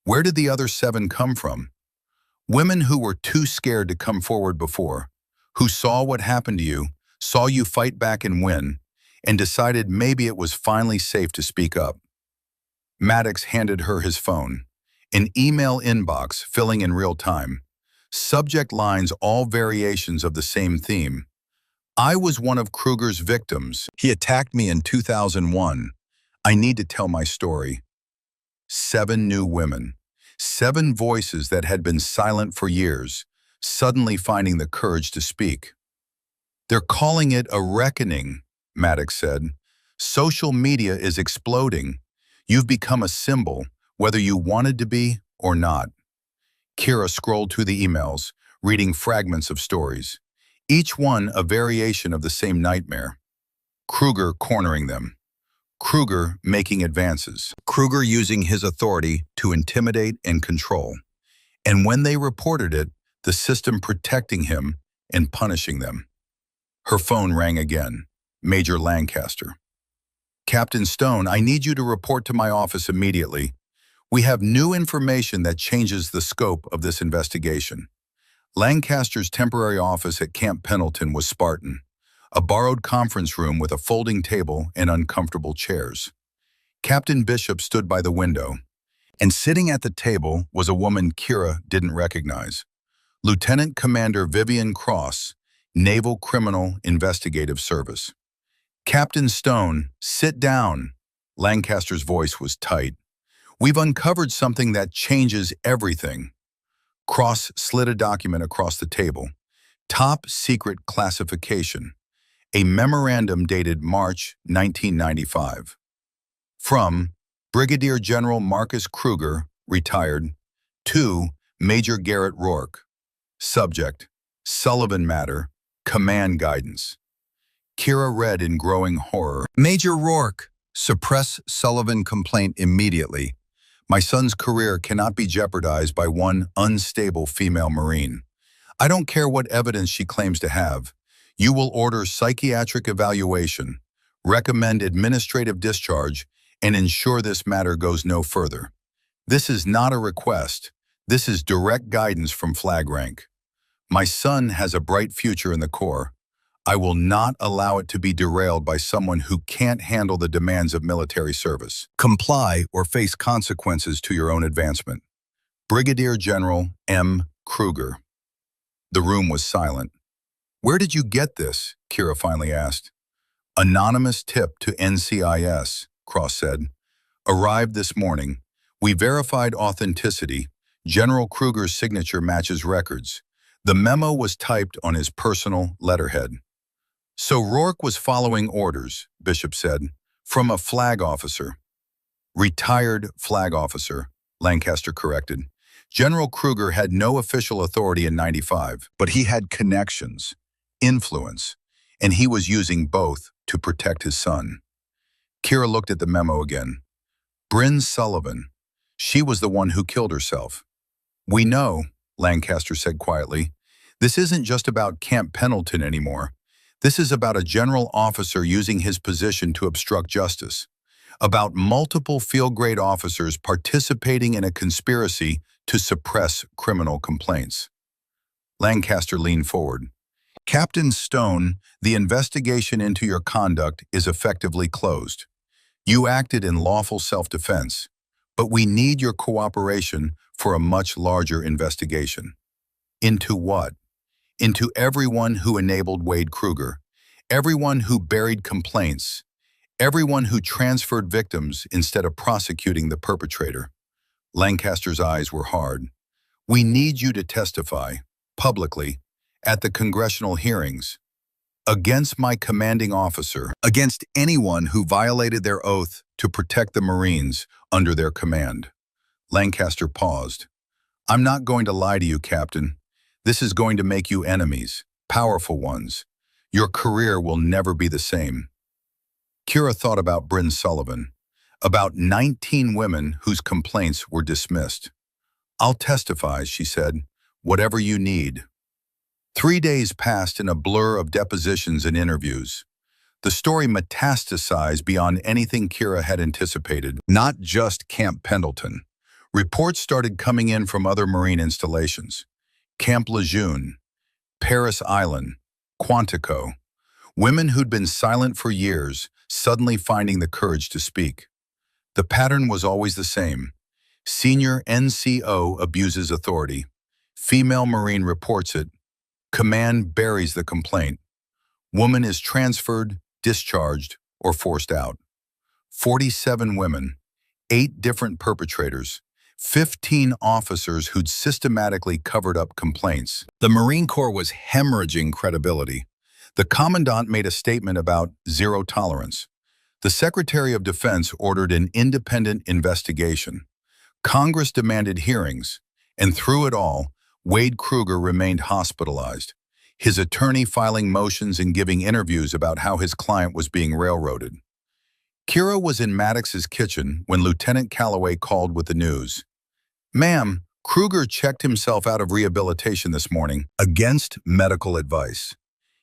Where did the other 7 come from? Women who were too scared to come forward before, who saw what happened to you, saw you fight back and win, and decided maybe it was finally safe to speak up. Maddox handed her his phone, an email inbox filling in real time. Subject lines all variations of the same theme. I was one of Kruger's victims. He attacked me in 2001. I need to tell my story. 7 new women. 7 voices that had been silent for years, suddenly finding the courage to speak. They're calling it a reckoning, Maddox said. Social media is exploding. You've become a symbol, whether you wanted to be or not. Kira scrolled through the emails, reading fragments of stories, each one a variation of the same nightmare. Kruger cornering them. Kruger making advances. Kruger using his authority to intimidate and control. And when they reported it, the system protecting him and punishing them. Her phone rang again. Major Lancaster. Captain Stone, I need you to report to my office immediately. We have new information that changes the scope of this investigation. Lancaster's temporary office at Camp Pendleton was Spartan, a borrowed conference room with a folding table and uncomfortable chairs. Captain Bishop stood by the window, and sitting at the table was a woman Kira didn't recognize. Lieutenant Commander Vivian Cross, Naval Criminal Investigative Service. "Captain Stone, sit down." Lancaster's voice was tight. "We've uncovered something that changes everything." Cross slid a document across the table. Top secret classification. A memorandum dated March 1995. From Brigadier General Marcus Kruger, retired, to Major Garrett Rourke. Subject: Sullivan Matter, Command Guidance. Kira read in growing horror. "Major Rourke, suppress Sullivan complaint immediately. My son's career cannot be jeopardized by one unstable female Marine. I don't care what evidence she claims to have. You will order psychiatric evaluation, recommend administrative discharge, and ensure this matter goes no further. This is not a request. This is direct guidance from flag rank. My son has a bright future in the Corps. I will not allow it to be derailed by someone who can't handle the demands of military service. Comply or face consequences to your own advancement. Brigadier General M. Kruger." The room was silent. "Where did you get this?" Kira finally asked. "Anonymous tip to NCIS," Cross said. "Arrived this morning. We verified authenticity. General Kruger's signature matches records. The memo was typed on his personal letterhead." "So Rourke was following orders," Bishop said, "from a flag officer." "Retired flag officer," Lancaster corrected. "General Kruger had no official authority in '95, but he had connections, influence, and he was using both to protect his son." Kira looked at the memo again. "Bryn Sullivan. She was the one who killed herself." "We know," Lancaster said quietly. "This isn't just about Camp Pendleton anymore. This is about a general officer using his position to obstruct justice. About multiple field-grade officers participating in a conspiracy to suppress criminal complaints." Lancaster leaned forward. "Captain Stone, the investigation into your conduct is effectively closed. You acted in lawful self-defense, but we need your cooperation for a much larger investigation." "Into what?" "Into everyone who enabled Wade Kruger, everyone who buried complaints, everyone who transferred victims instead of prosecuting the perpetrator." Lancaster's eyes were hard. "We need you to testify, publicly, at the congressional hearings, against my commanding officer, against anyone who violated their oath to protect the Marines under their command." Lancaster paused. "I'm not going to lie to you, Captain. This is going to make you enemies, powerful ones. Your career will never be the same." Kira thought about Bryn Sullivan, about 19 women whose complaints were dismissed. "I'll testify," she said, "whatever you need." 3 days passed in a blur of depositions and interviews. The story metastasized beyond anything Kira had anticipated. Not just Camp Pendleton. Reports started coming in from other Marine installations. Camp Lejeune, Paris Island, Quantico. Women who'd been silent for years, suddenly finding the courage to speak. The pattern was always the same. Senior NCO abuses authority. Female Marine reports it. Command buries the complaint. Woman is transferred, discharged, or forced out. 47 women, 8 different perpetrators, 15 officers who'd systematically covered up complaints. The Marine Corps was hemorrhaging credibility. The Commandant made a statement about zero tolerance. The Secretary of Defense ordered an independent investigation. Congress demanded hearings, and through it all, Wade Kruger remained hospitalized, his attorney filing motions and giving interviews about how his client was being railroaded. Kira was in Maddox's kitchen when Lieutenant Calloway called with the news. "Ma'am, Kruger checked himself out of rehabilitation this morning against medical advice.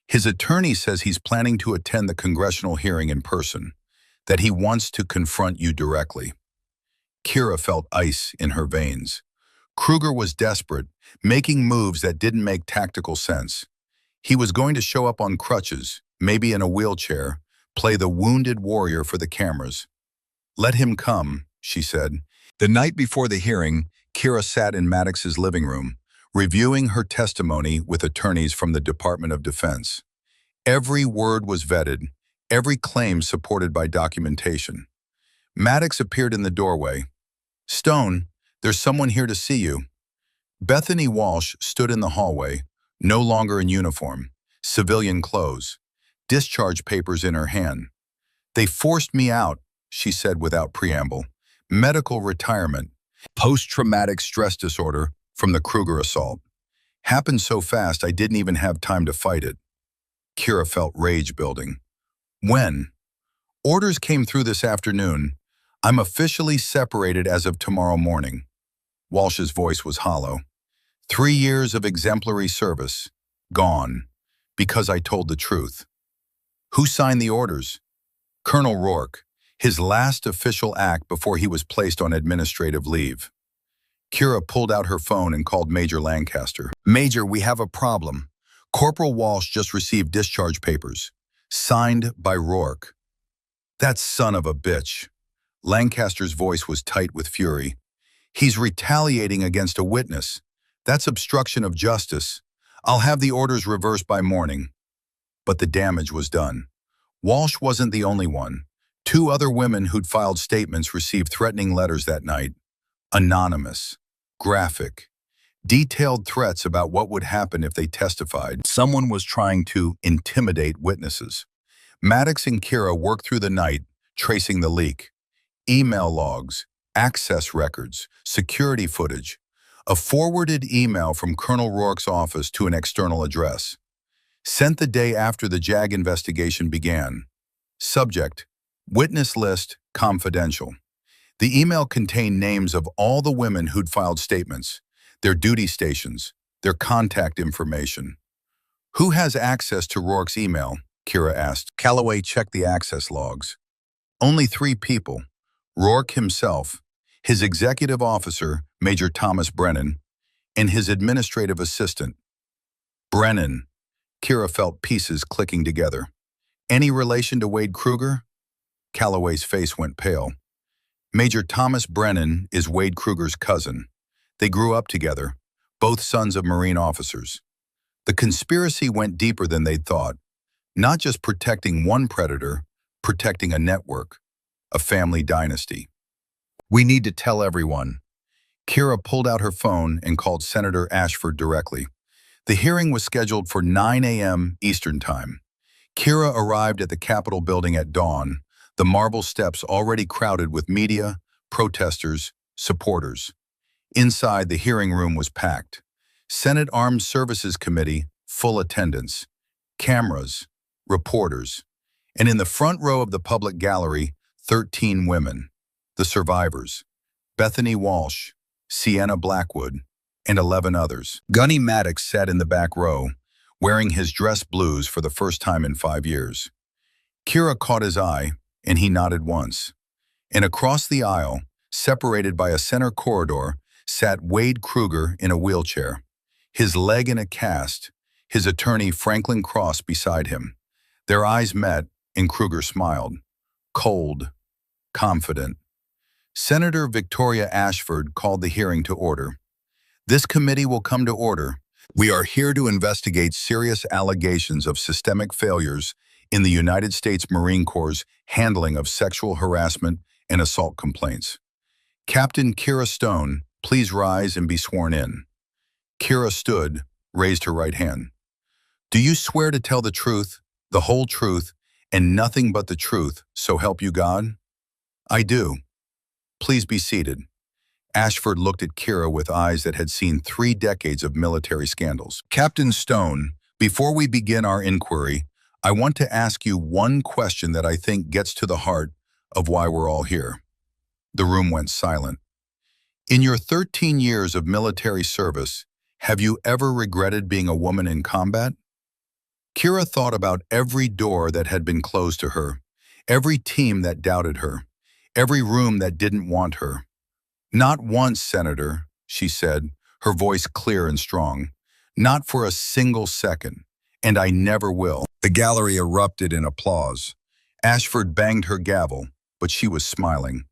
His attorney says he's planning to attend the congressional hearing in person, that he wants to confront you directly." Kira felt ice in her veins. Kruger was desperate, making moves that didn't make tactical sense. He was going to show up on crutches, maybe in a wheelchair, play the wounded warrior for the cameras. "Let him come," she said. The night before the hearing, Kira sat in Maddox's living room, reviewing her testimony with attorneys from the Department of Defense. Every word was vetted, every claim supported by documentation. Maddox appeared in the doorway. "Stone, there's someone here to see you." Bethany Walsh stood in the hallway, no longer in uniform, civilian clothes, discharge papers in her hand. "They forced me out," she said without preamble. "Medical retirement, post-traumatic stress disorder from the Kruger assault. Happened so fast I didn't even have time to fight it." Kira felt rage building. "When?" "Orders came through this afternoon. I'm officially separated as of tomorrow morning." Walsh's voice was hollow. 3 years of exemplary service, gone, because I told the truth." "Who signed the orders?" "Colonel Rourke, his last official act before he was placed on administrative leave." Kira pulled out her phone and called Major Lancaster. "Major, we have a problem. Corporal Walsh just received discharge papers, signed by Rourke." "That son of a bitch." Lancaster's voice was tight with fury. "He's retaliating against a witness. That's obstruction of justice. I'll have the orders reversed by morning." But the damage was done. Walsh wasn't the only one. 2 other women who'd filed statements received threatening letters that night. Anonymous, graphic, detailed threats about what would happen if they testified. Someone was trying to intimidate witnesses. Maddox and Kira worked through the night, tracing the leak. Email logs, access records, security footage. A forwarded email from Colonel Rourke's office to an external address. Sent the day after the JAG investigation began. Subject: witness list, confidential. The email contained names of all the women who'd filed statements, their duty stations, their contact information. "Who has access to Rourke's email?" Kira asked. Calloway checked the access logs. "Only 3 people. Rourke himself, his executive officer, Major Thomas Brennan, and his administrative assistant." "Brennan." Kira felt pieces clicking together. "Any relation to Wade Kruger?" Calloway's face went pale. "Major Thomas Brennan is Wade Kruger's cousin. They grew up together, both sons of Marine officers. The conspiracy went deeper than they'd thought. Not just protecting one predator, protecting a network, a family dynasty. We need to tell everyone." Kira pulled out her phone and called Senator Ashford directly. The hearing was scheduled for 9 a.m. Eastern Time. Kira arrived at the Capitol building at dawn, the marble steps already crowded with media, protesters, supporters. Inside, the hearing room was packed. Senate Armed Services Committee, full attendance. Cameras, reporters. And in the front row of the public gallery, 13 women. The survivors: Bethany Walsh, Sienna Blackwood, and 11 others. Gunny Maddox sat in the back row, wearing his dress blues for the first time in 5 years. Kira caught his eye, and he nodded once. And across the aisle, separated by a center corridor, sat Wade Kruger in a wheelchair, his leg in a cast, his attorney Franklin Cross beside him. Their eyes met, and Kruger smiled. Cold, confident. Senator Victoria Ashford called the hearing to order. "This committee will come to order. We are here to investigate serious allegations of systemic failures in the United States Marine Corps' handling of sexual harassment and assault complaints. Captain Kira Stone, please rise and be sworn in." Kira stood, raised her right hand. "Do you swear to tell the truth, the whole truth, and nothing but the truth, so help you God?" "I do." "Please be seated." Ashford looked at Kira with eyes that had seen 3 decades of military scandals. "Captain Stone, before we begin our inquiry, I want to ask you one question that I think gets to the heart of why we're all here." The room went silent. "In your 13 years of military service, have you ever regretted being a woman in combat?" Kira thought about every door that had been closed to her, every team that doubted her, every room that didn't want her. "Not once, Senator," she said, her voice clear and strong. Not for a single second, and I never will. The gallery erupted in applause. Ashford banged her gavel, but she was smiling.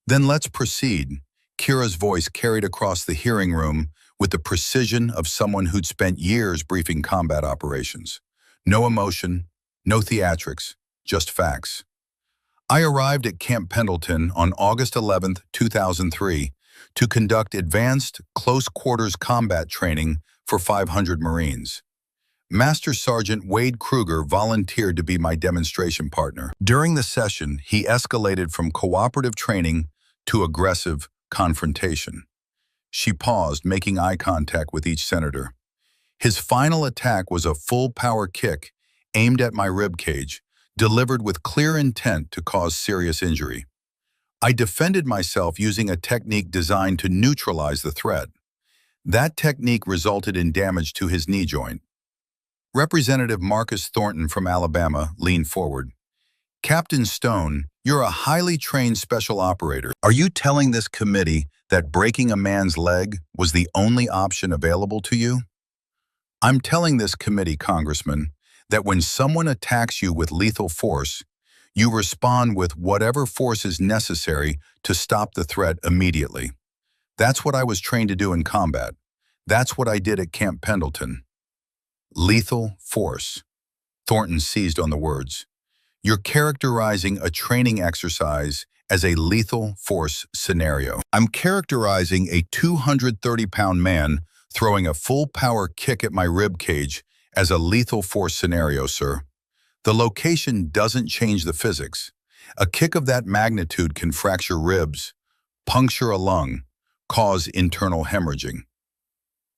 Then let's proceed. Kira's voice carried across the hearing room with the precision of someone who'd spent years briefing combat operations. No emotion, no theatrics, just facts. I arrived at Camp Pendleton on August 11, 2003, to conduct advanced close-quarters combat training for 500 Marines. Master Sergeant Wade Kruger volunteered to be my demonstration partner. During the session, he escalated from cooperative training to aggressive confrontation. She paused, making eye contact with each senator. His final attack was a full-power kick aimed at my ribcage, delivered with clear intent to cause serious injury. I defended myself using a technique designed to neutralize the threat. That technique resulted in damage to his knee joint. Representative Marcus Thornton from Alabama leaned forward. Captain Stone, you're a highly trained special operator. Are you telling this committee that breaking a man's leg was the only option available to you? I'm telling this committee, Congressman, that when someone attacks you with lethal force, you respond with whatever force is necessary to stop the threat immediately. That's what I was trained to do in combat. That's what I did at Camp Pendleton. Lethal force. Thornton seized on the words. You're characterizing a training exercise as a lethal force scenario. I'm characterizing a 230-pound man throwing a full-power kick at my rib cage as a lethal force scenario, sir. The location doesn't change the physics. A kick of that magnitude can fracture ribs, puncture a lung, cause internal hemorrhaging.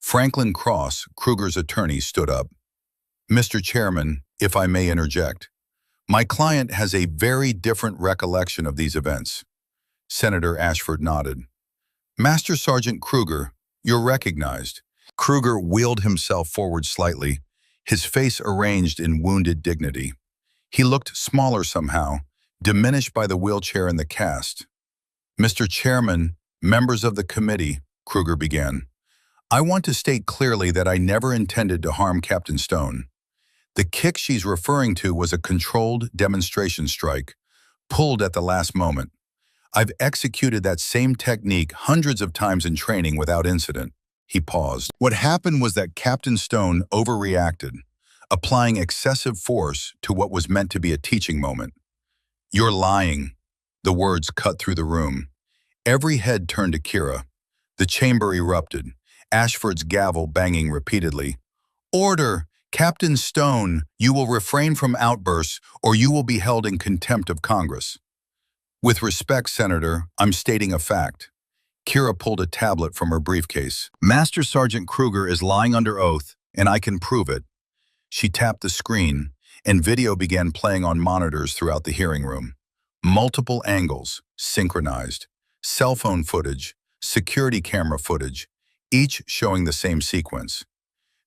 Franklin Cross, Kruger's attorney, stood up. Mr. Chairman, if I may interject, my client has a very different recollection of these events. Senator Ashford nodded. Master Sergeant Kruger, you're recognized. Kruger wheeled himself forward slightly, his face arranged in wounded dignity. He looked smaller somehow, diminished by the wheelchair in the cast. Mr. Chairman, members of the committee, Kruger began, I want to state clearly that I never intended to harm Captain Stone. The kick she's referring to was a controlled demonstration strike, pulled at the last moment. I've executed that same technique hundreds of times in training without incident. He paused. What happened was that Captain Stone overreacted, applying excessive force to what was meant to be a teaching moment. You're lying. The words cut through the room. Every head turned to Kira. The chamber erupted, Ashford's gavel banging repeatedly. Order! Captain Stone, you will refrain from outbursts or you will be held in contempt of Congress. With respect, Senator, I'm stating a fact. Kira pulled a tablet from her briefcase. Master Sergeant Kruger is lying under oath, and I can prove it. She tapped the screen, and video began playing on monitors throughout the hearing room. Multiple angles, synchronized, cell phone footage, security camera footage, each showing the same sequence.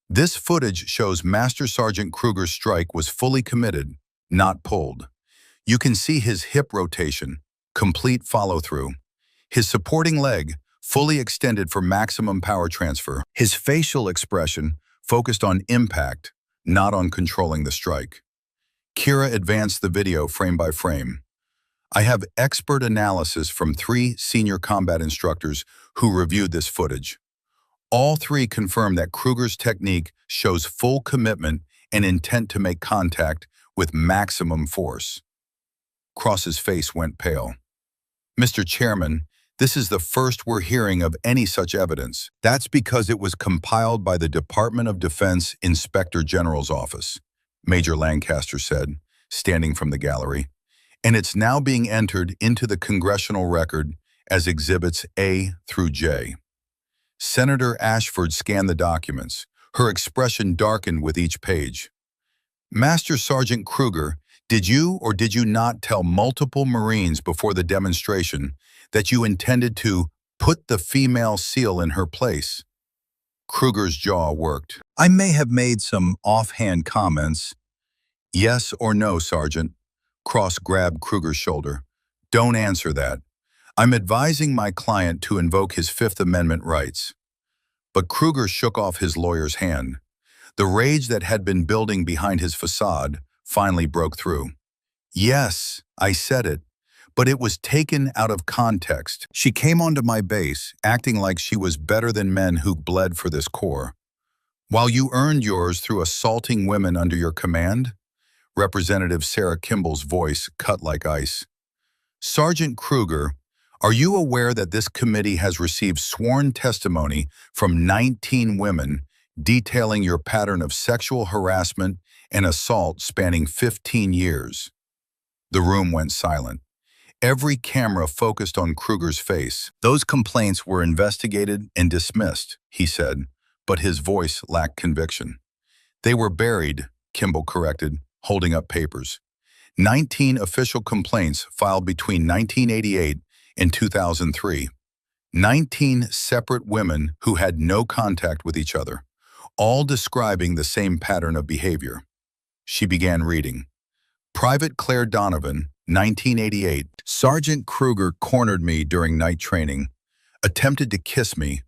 This footage shows Master Sergeant Kruger's strike was fully committed, not pulled. You can see his hip rotation, complete follow-through. His supporting leg, fully extended for maximum power transfer. His facial expression focused on impact, not on controlling the strike. Kira advanced the video frame by frame. I have expert analysis from 3 senior combat instructors who reviewed this footage. All 3 confirm that Kruger's technique shows full commitment and intent to make contact with maximum force. Cross's face went pale. Mr. Chairman, this is the first we're hearing of any such evidence. That's because it was compiled by the Department of Defense Inspector General's office, Major Lancaster said, standing from the gallery, and it's now being entered into the congressional record as Exhibits A through J. Senator Ashford scanned the documents. Her expression darkened with each page. Master Sergeant Kruger, did you or did you not tell multiple Marines before the demonstration that you intended to put the female SEAL in her place? Kruger's jaw worked. I may have made some offhand comments. Yes or no, Sergeant? Cross grabbed Kruger's shoulder. Don't answer that. I'm advising my client to invoke his Fifth Amendment rights. But Kruger shook off his lawyer's hand. The rage that had been building behind his facade finally broke through. Yes, I said it, but it was taken out of context. She came onto my base, acting like she was better than men who bled for this corps. While you earned yours through assaulting women under your command? Representative Sarah Kimball's voice cut like ice. Sergeant Kruger, are you aware that this committee has received sworn testimony from 19 women detailing your pattern of sexual harassment and assault spanning 15 years? The room went silent. Every camera focused on Kruger's face. Those complaints were investigated and dismissed, he said, but his voice lacked conviction. They were buried, Kimball corrected, holding up papers. 19 official complaints filed between 1988 and 2003. 19 separate women who had no contact with each other, all describing the same pattern of behavior. She began reading. Private Claire Donovan, 1988. Sergeant Kruger cornered me during night training, attempted to kiss me,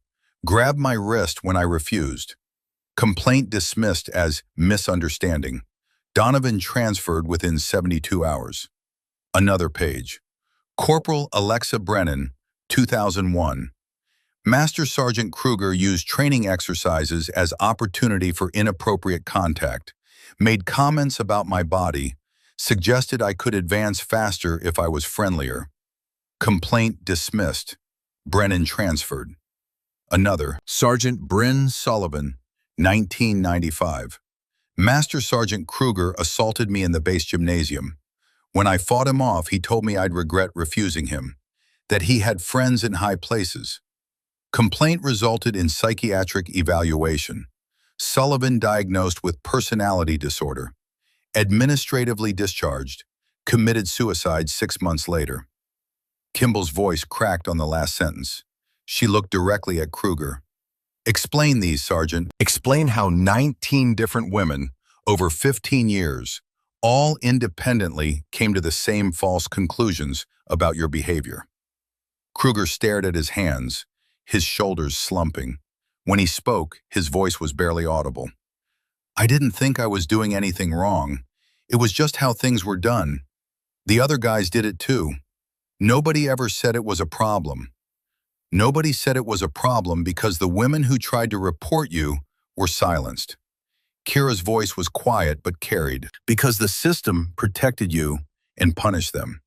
grabbed my wrist when I refused. Complaint dismissed as misunderstanding. Donovan transferred within 72 hours. Another page. Corporal Alexa Brennan, 2001. Master Sergeant Kruger used training exercises as opportunity for inappropriate contact, made comments about my body, suggested I could advance faster if I was friendlier. Complaint dismissed. Brennan transferred. Another. Sergeant Bryn Sullivan, 1995. Master Sergeant Kruger assaulted me in the base gymnasium. When I fought him off, he told me I'd regret refusing him, that he had friends in high places. Complaint resulted in psychiatric evaluation. Sullivan diagnosed with personality disorder. Administratively discharged. Committed suicide 6 months later. Kimball's voice cracked on the last sentence. She looked directly at Kruger. Explain these, Sergeant. Explain how 19 different women, over 15 years, all independently came to the same false conclusions about your behavior. Kruger stared at his hands, his shoulders slumping. When he spoke, his voice was barely audible. I didn't think I was doing anything wrong. It was just how things were done. The other guys did it too. Nobody ever said it was a problem. Nobody said it was a problem because the women who tried to report you were silenced. Kira's voice was quiet but carried. Because the system protected you and punished them.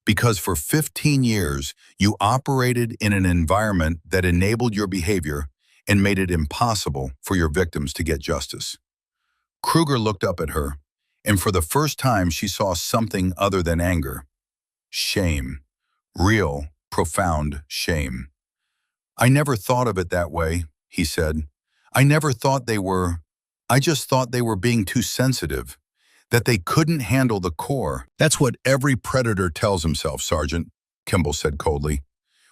Because for 15 years, you operated in an environment that enabled your behavior and made it impossible for your victims to get justice. Kruger looked up at her, and for the first time she saw something other than anger. Shame. Real, profound shame. I never thought of it that way, he said. I just thought they were being too sensitive, that they couldn't handle the core. That's what every predator tells himself, Sergeant, Kimball said coldly.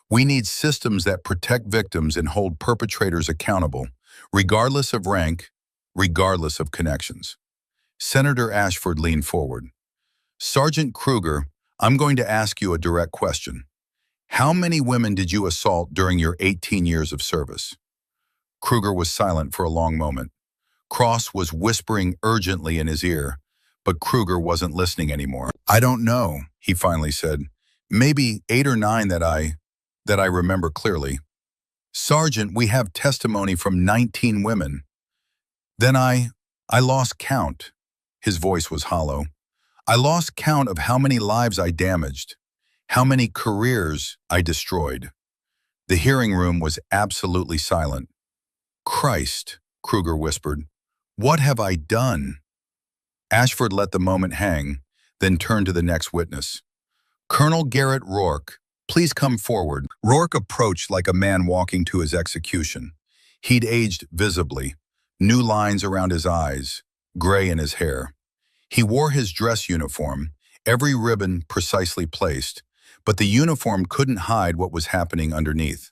We need systems that protect victims and hold perpetrators accountable, regardless of rank, regardless of connections. Senator Ashford leaned forward. Sergeant Kruger, I'm going to ask you a direct question. How many women did you assault during your 18 years of service? Kruger was silent for a long moment. Cross was whispering urgently in his ear, but Kruger wasn't listening anymore. I don't know, he finally said. Maybe 8 or 9 that I remember clearly. Sergeant, we have testimony from 19 women. Then I lost count. His voice was hollow. I lost count of how many lives I damaged, how many careers I destroyed. The hearing room was absolutely silent. Christ, Kruger whispered, what have I done? Ashford let the moment hang, then turned to the next witness. Colonel Garrett Rourke, please come forward. Rourke approached like a man walking to his execution. He'd aged visibly, new lines around his eyes, gray in his hair. He wore his dress uniform, every ribbon precisely placed, but the uniform couldn't hide what was happening underneath.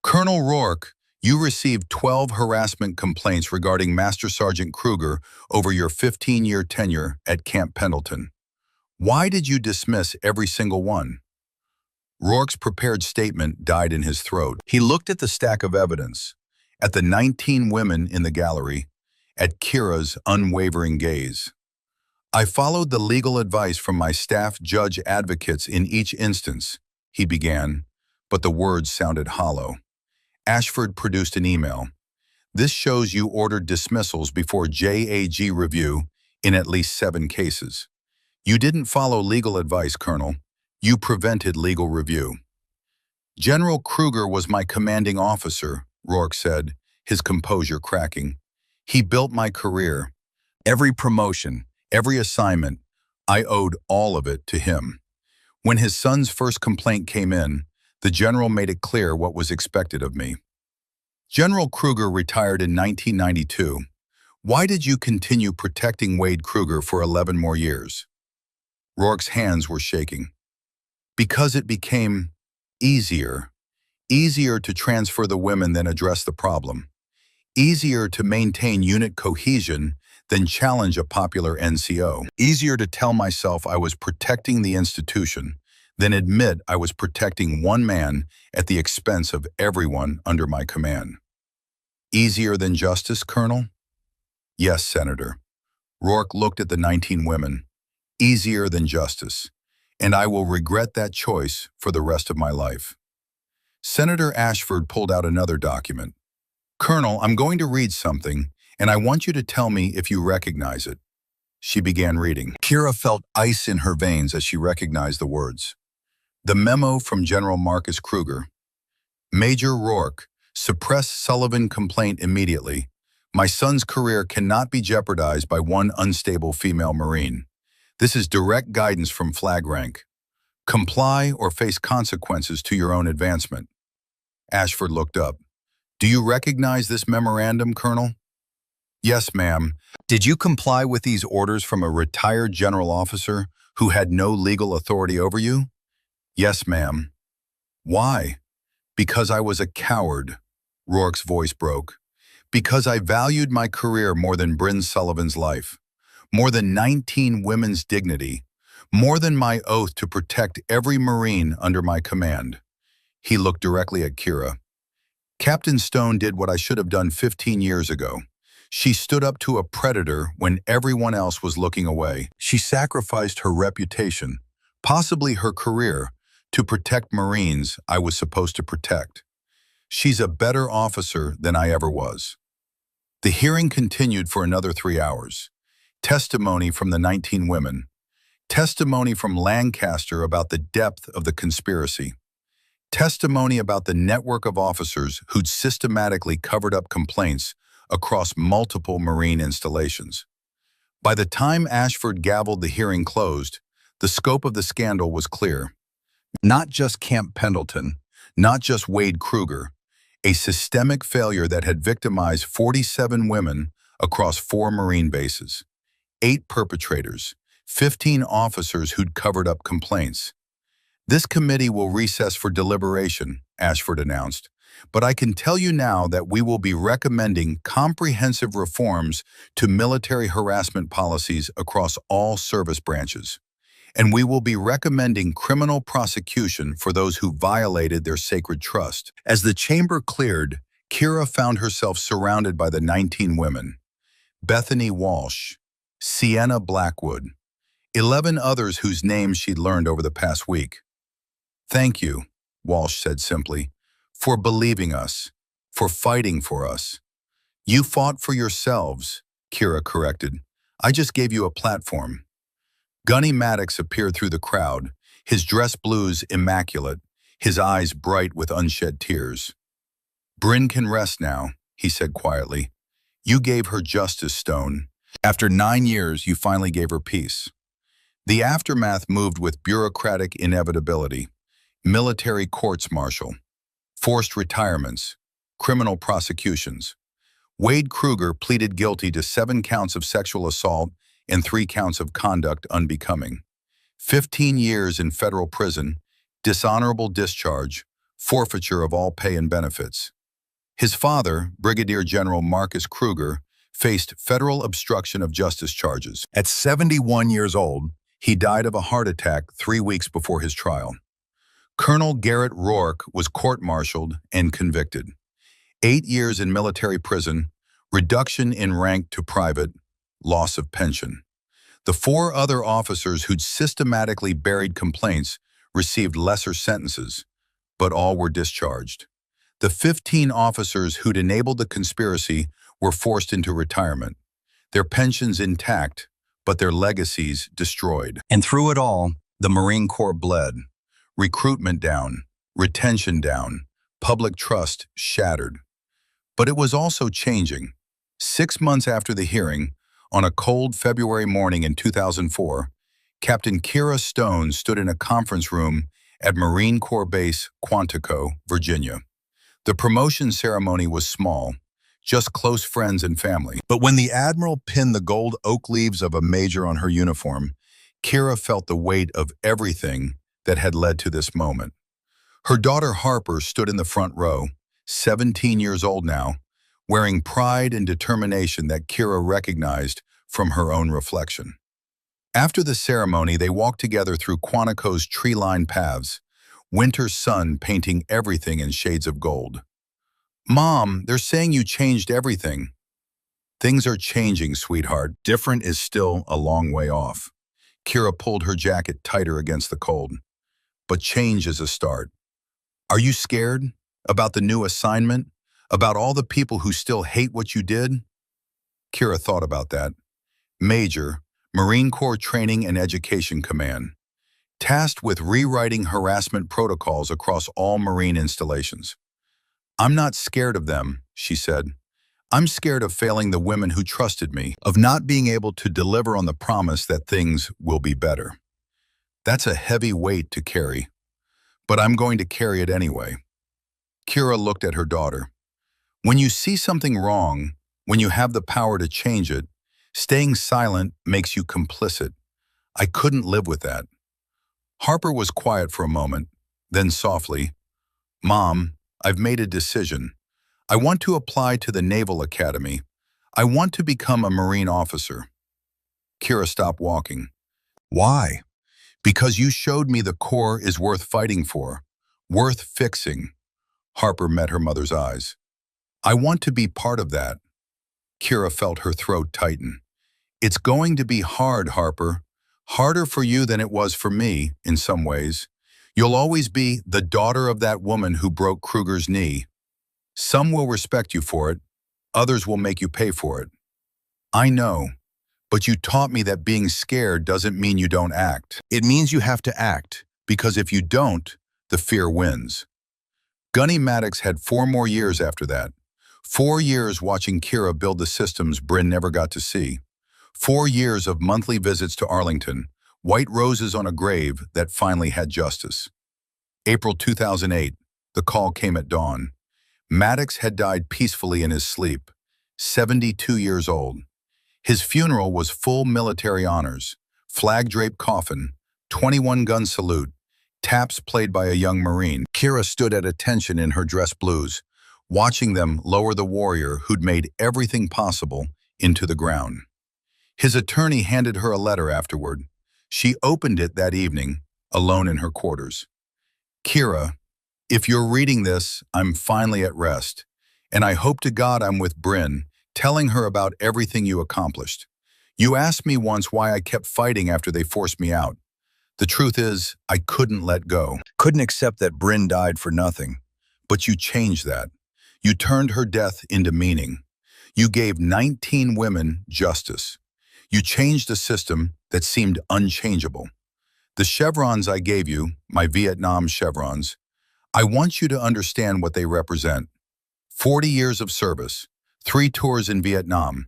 Colonel Rourke, you received 12 harassment complaints regarding Master Sergeant Kruger over your 15-year tenure at Camp Pendleton. Why did you dismiss every single one? Rourke's prepared statement died in his throat. He looked at the stack of evidence. at the 19 women in the gallery, at Kira's unwavering gaze. I followed the legal advice from my staff judge advocates in each instance, he began, but the words sounded hollow. Ashford produced an email. This shows you ordered dismissals before JAG review in at least 7 cases. You didn't follow legal advice, Colonel. You prevented legal review. General Kruger was my commanding officer, Rourke said, his composure cracking. He built my career. Every promotion, every assignment, I owed all of it to him. When his son's first complaint came in, the general made it clear what was expected of me. General Kruger retired in 1992. Why did you continue protecting Wade Kruger for 11 more years? Rourke's hands were shaking. Because it became easier to transfer the women than address the problem. Easier to maintain unit cohesion than challenge a popular NCO. Easier to tell myself I was protecting the institution than admit I was protecting one man at the expense of everyone under my command. Easier than justice, Colonel? Yes, Senator. Rourke looked at the 19 women. Easier than justice, and I will regret that choice for the rest of my life. Senator Ashford pulled out another document. Colonel, I'm going to read something, and I want you to tell me if you recognize it. She began reading. Kira felt ice in her veins as she recognized the words. The memo from General Marcus Kruger. Major Rourke, suppress Sullivan complaint immediately. My son's career cannot be jeopardized by one unstable female Marine. This is direct guidance from flag rank. Comply or face consequences to your own advancement. Ashford looked up. Do you recognize this memorandum, Colonel? Yes, ma'am. Did you comply with these orders from a retired general officer who had no legal authority over you? Yes, ma'am. Why? Because I was a coward, Rourke's voice broke. Because I valued my career more than Bryn Sullivan's life, more than 19 women's dignity, more than my oath to protect every Marine under my command. He looked directly at Kira. Captain Stone did what I should have done 15 years ago. She stood up to a predator when everyone else was looking away. She sacrificed her reputation, possibly her career, to protect Marines I was supposed to protect. She's a better officer than I ever was. The hearing continued for another 3 hours. Testimony from the 19 women. Testimony from Lancaster about the depth of the conspiracy. Testimony about the network of officers who'd systematically covered up complaints across multiple Marine installations. By the time Ashford gavelled the hearing closed, the scope of the scandal was clear. Not just Camp Pendleton, not just Wade Kruger, a systemic failure that had victimized 47 women across 4 Marine bases, 8 perpetrators, 15 officers who'd covered up complaints. This committee will recess for deliberation, Ashford announced, but I can tell you now that we will be recommending comprehensive reforms to military harassment policies across all service branches. And we will be recommending criminal prosecution for those who violated their sacred trust. As the chamber cleared, Kira found herself surrounded by the 19 women. Bethany Walsh, Sienna Blackwood, 11 others whose names she'd learned over the past week. Thank you, Walsh said simply, for believing us, for fighting for us. You fought for yourselves, Kira corrected. I just gave you a platform. Gunny Maddox appeared through the crowd, his dress blues immaculate, his eyes bright with unshed tears. Bryn can rest now, he said quietly. You gave her justice, Stone. After 9 years, you finally gave her peace. The aftermath moved with bureaucratic inevitability. Military courts-martial, forced retirements, criminal prosecutions. Wade Kruger pleaded guilty to 7 counts of sexual assault and 3 counts of conduct unbecoming. 15 years in federal prison, dishonorable discharge, forfeiture of all pay and benefits. His father, Brigadier General Marcus Kruger, faced federal obstruction of justice charges. At 71 years old, he died of a heart attack 3 weeks before his trial. Colonel Garrett Rourke was court-martialed and convicted. 8 years in military prison, reduction in rank to private, loss of pension. The 4 other officers who'd systematically buried complaints received lesser sentences, but all were discharged. The 15 officers who'd enabled the conspiracy were forced into retirement, their pensions intact, but their legacies destroyed. And through it all, the Marine Corps bled. Recruitment down, retention down, public trust shattered. But it was also changing. 6 months after the hearing, on a cold February morning in 2004, Captain Kira Stone stood in a conference room at Marine Corps Base Quantico, Virginia. The promotion ceremony was small, just close friends and family. But when the Admiral pinned the gold oak leaves of a major on her uniform, Kira felt the weight of everything that had led to this moment. Her daughter Harper stood in the front row, 17 years old now, wearing pride and determination that Kira recognized from her own reflection. After the ceremony, they walked together through Quantico's tree-lined paths, winter sun painting everything in shades of gold. "Mom, they're saying you changed everything." "Things are changing, sweetheart. Different is still a long way off." Kira pulled her jacket tighter against the cold. "But change is a start." "Are you scared? About the new assignment? About all the people who still hate what you did?" Kira thought about that. Major, Marine Corps Training and Education Command, tasked with rewriting harassment protocols across all Marine installations. "I'm not scared of them," she said. "I'm scared of failing the women who trusted me, of not being able to deliver on the promise that things will be better." That's a heavy weight to carry, but I'm going to carry it anyway. Kira looked at her daughter. When you see something wrong, when you have the power to change it, staying silent makes you complicit. I couldn't live with that. Harper was quiet for a moment, then softly, "Mom, I've made a decision. I want to apply to the Naval Academy. I want to become a Marine officer." Kira stopped walking. "Why?" "Because you showed me the Corps is worth fighting for, worth fixing." Harper met her mother's eyes. "I want to be part of that." Kira felt her throat tighten. "It's going to be hard, Harper. Harder for you than it was for me, in some ways. You'll always be the daughter of that woman who broke Kruger's knee. Some will respect you for it. Others will make you pay for it." "I know. But you taught me that being scared doesn't mean you don't act. It means you have to act, because if you don't, the fear wins." Gunny Maddox had 4 more years after that. 4 years watching Kira build the systems Bryn never got to see. 4 years of monthly visits to Arlington, white roses on a grave that finally had justice. April 2008, the call came at dawn. Maddox had died peacefully in his sleep, 72 years old. His funeral was full military honors, flag-draped coffin, 21-gun salute, taps played by a young Marine. Kira stood at attention in her dress blues, watching them lower the warrior who'd made everything possible into the ground. His attorney handed her a letter afterward. She opened it that evening, alone in her quarters. "Kira, if you're reading this, I'm finally at rest, and I hope to God I'm with Bryn, telling her about everything you accomplished. You asked me once why I kept fighting after they forced me out. The truth is, I couldn't let go. Couldn't accept that Bryn died for nothing. But you changed that. You turned her death into meaning. You gave 19 women justice. You changed a system that seemed unchangeable. The chevrons I gave you, my Vietnam chevrons, I want you to understand what they represent. 40 years of service, 3 tours in Vietnam,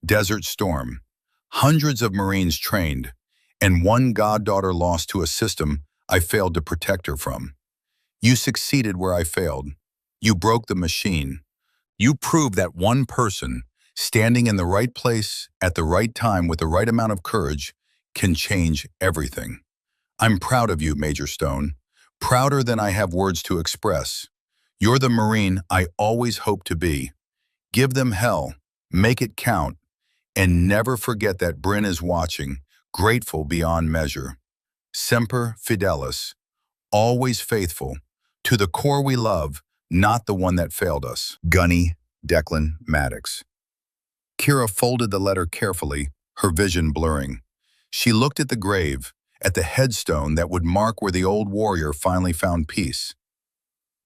Desert Storm, hundreds of Marines trained, and 1 goddaughter lost to a system I failed to protect her from. You succeeded where I failed. You broke the machine. You proved that one person, standing in the right place at the right time with the right amount of courage, can change everything. I'm proud of you, Major Stone, prouder than I have words to express. You're the Marine I always hoped to be. Give them hell, make it count, and never forget that Bryn is watching, grateful beyond measure. Semper Fidelis, always faithful, to the Corps we love, not the one that failed us. Gunny Declan Maddox. Kira folded the letter carefully, her vision blurring. She looked at the grave, at the headstone that would mark where the old warrior finally found peace.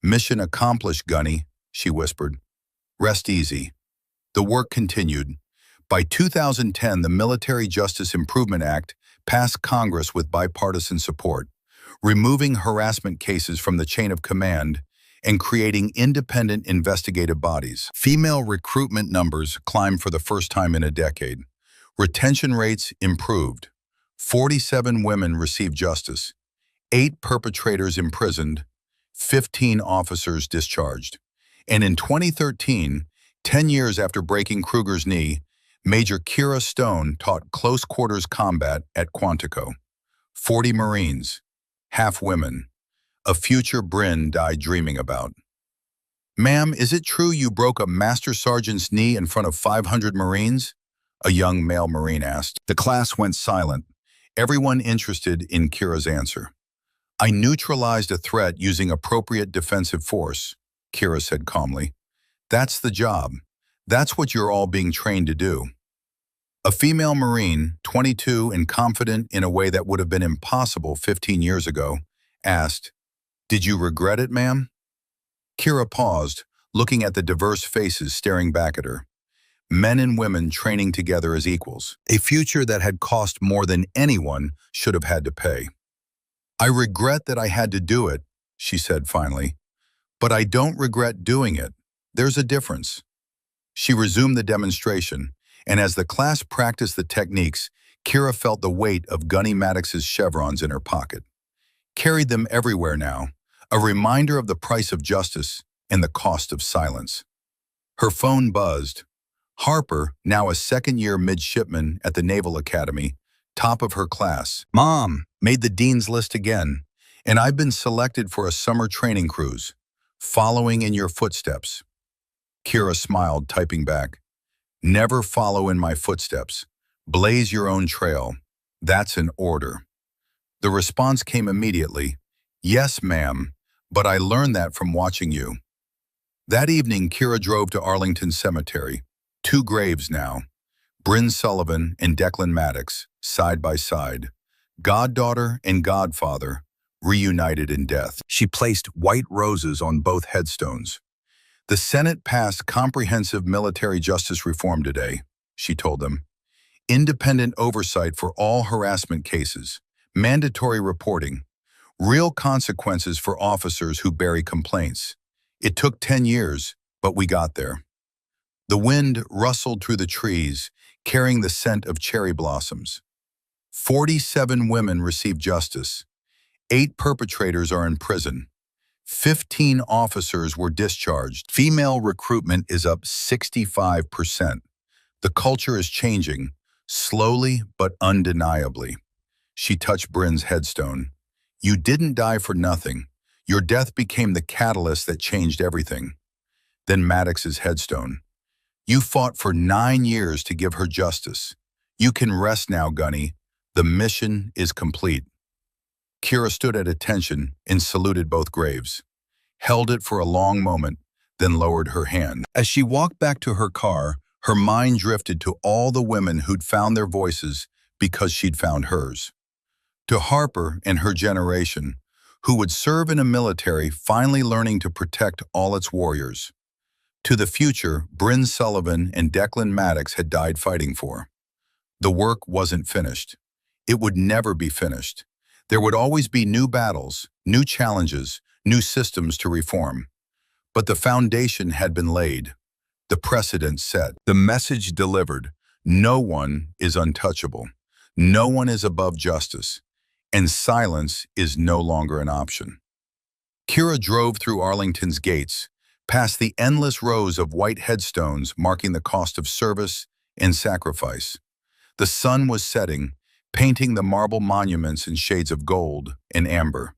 "Mission accomplished, Gunny," she whispered. "Rest easy." The work continued. By 2010, the Military Justice Improvement Act passed Congress with bipartisan support, removing harassment cases from the chain of command and creating independent investigative bodies. Female recruitment numbers climbed for the first time in a decade. Retention rates improved. 47 women received justice, 8 perpetrators imprisoned, 15 officers discharged. And in 2013, 10 years after breaking Kruger's knee, Major Kira Stone taught close-quarters combat at Quantico. 40 Marines, half women, a future Bryn died dreaming about. "Ma'am, is it true you broke a master sergeant's knee in front of 500 Marines?" a young male Marine asked. The class went silent, everyone interested in Kira's answer. "I neutralized a threat using appropriate defensive force," Kira said calmly. "That's the job. That's what you're all being trained to do." A female Marine, 22 and confident in a way that would have been impossible 15 years ago, asked, "Did you regret it, ma'am?" Kira paused, looking at the diverse faces staring back at her. Men and women training together as equals, a future that had cost more than anyone should have had to pay. "I regret that I had to do it," she said finally, "but I don't regret doing it. There's a difference." She resumed the demonstration, and as the class practiced the techniques, Kira felt the weight of Gunny Maddox's chevrons in her pocket. Carried them everywhere now, a reminder of the price of justice and the cost of silence. Her phone buzzed. Harper, now a second-year midshipman at the Naval Academy, top of her class. "Mom, made the dean's list again, and I've been selected for a summer training cruise, following in your footsteps." Kira smiled, typing back, "Never follow in my footsteps. Blaze your own trail. That's an order." The response came immediately, "Yes, ma'am, but I learned that from watching you." That evening, Kira drove to Arlington Cemetery. 2 graves now, Bryn Sullivan and Declan Maddox, side by side, goddaughter and godfather, reunited in death. She placed white roses on both headstones. "The Senate passed comprehensive military justice reform today," she told them. "Independent oversight for all harassment cases, mandatory reporting, real consequences for officers who bury complaints. It took 10 years, but we got there." The wind rustled through the trees, carrying the scent of cherry blossoms. 47 women received justice. 8 perpetrators are in prison. 15 officers were discharged. Female recruitment is up 65%. The culture is changing, slowly but undeniably. She touched Bryn's headstone. "You didn't die for nothing. Your death became the catalyst that changed everything." Then Maddox's headstone. "You fought for 9 years to give her justice. You can rest now, Gunny. The mission is complete." Kira stood at attention and saluted both graves, held it for a long moment, then lowered her hand. As she walked back to her car, her mind drifted to all the women who'd found their voices because she'd found hers. To Harper and her generation, who would serve in a military finally learning to protect all its warriors. To the future Bryn Sullivan and Declan Maddox had died fighting for. The work wasn't finished. It would never be finished. There would always be new battles, new challenges, new systems to reform. But the foundation had been laid. The precedent set. The message delivered. No one is untouchable. No one is above justice. And silence is no longer an option. Kira drove through Arlington's gates, past the endless rows of white headstones marking the cost of service and sacrifice. The sun was setting, painting the marble monuments in shades of gold and amber.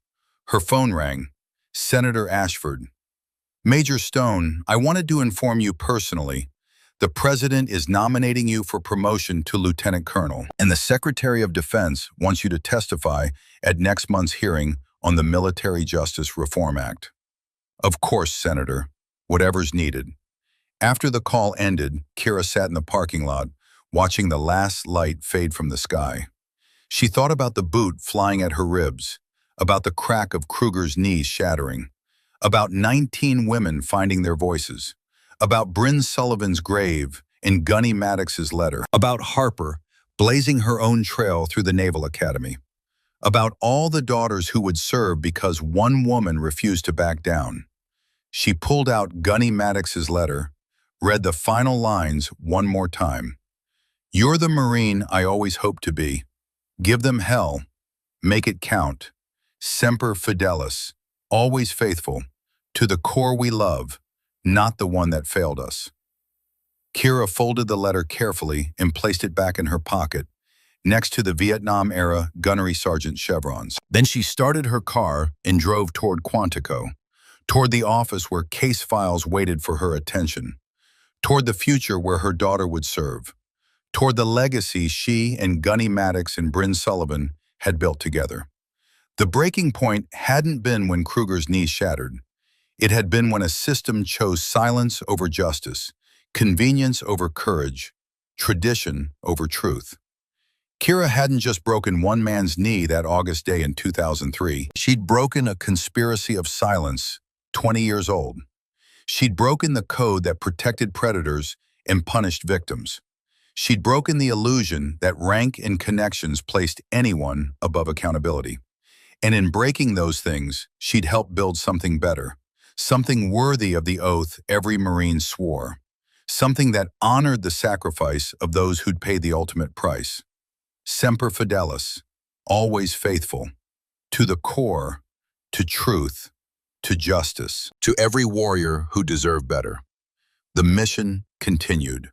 Her phone rang. Senator Ashford. "Major Stone, I wanted to inform you personally. The President is nominating you for promotion to Lieutenant Colonel, and the Secretary of Defense wants you to testify at next month's hearing on the Military Justice Reform Act." Of course, Senator. Whatever's needed. After the call ended, Kira sat in the parking lot, watching the last light fade from the sky. She thought about the boot flying at her ribs, about the crack of Kruger's knees shattering, about 19 women finding their voices, about Bryn Sullivan's grave and Gunny Maddox's letter, about Harper blazing her own trail through the Naval Academy, about all the daughters who would serve because one woman refused to back down. She pulled out Gunny Maddox's letter, read the final lines one more time. "You're the Marine I always hoped to be. Give them hell. Make it count. Semper Fidelis. Always faithful. To the corps we love, not the one that failed us." Kira folded the letter carefully and placed it back in her pocket, next to the Vietnam-era gunnery sergeant chevrons. Then she started her car and drove toward Quantico, toward the office where case files waited for her attention, toward the future where her daughter would serve, toward the legacy she and Gunny Maddox and Bryn Sullivan had built together. The breaking point hadn't been when Kruger's knee shattered. It had been when a system chose silence over justice, convenience over courage, tradition over truth. Kira hadn't just broken one man's knee that August day in 2003. She'd broken a conspiracy of silence, 20 years old. She'd broken the code that protected predators and punished victims. She'd broken the illusion that rank and connections placed anyone above accountability. And in breaking those things, she'd helped build something better, something worthy of the oath every Marine swore, something that honored the sacrifice of those who'd paid the ultimate price. Semper Fidelis, always faithful, to the core, to truth, to justice, to every warrior who deserved better. The mission continued.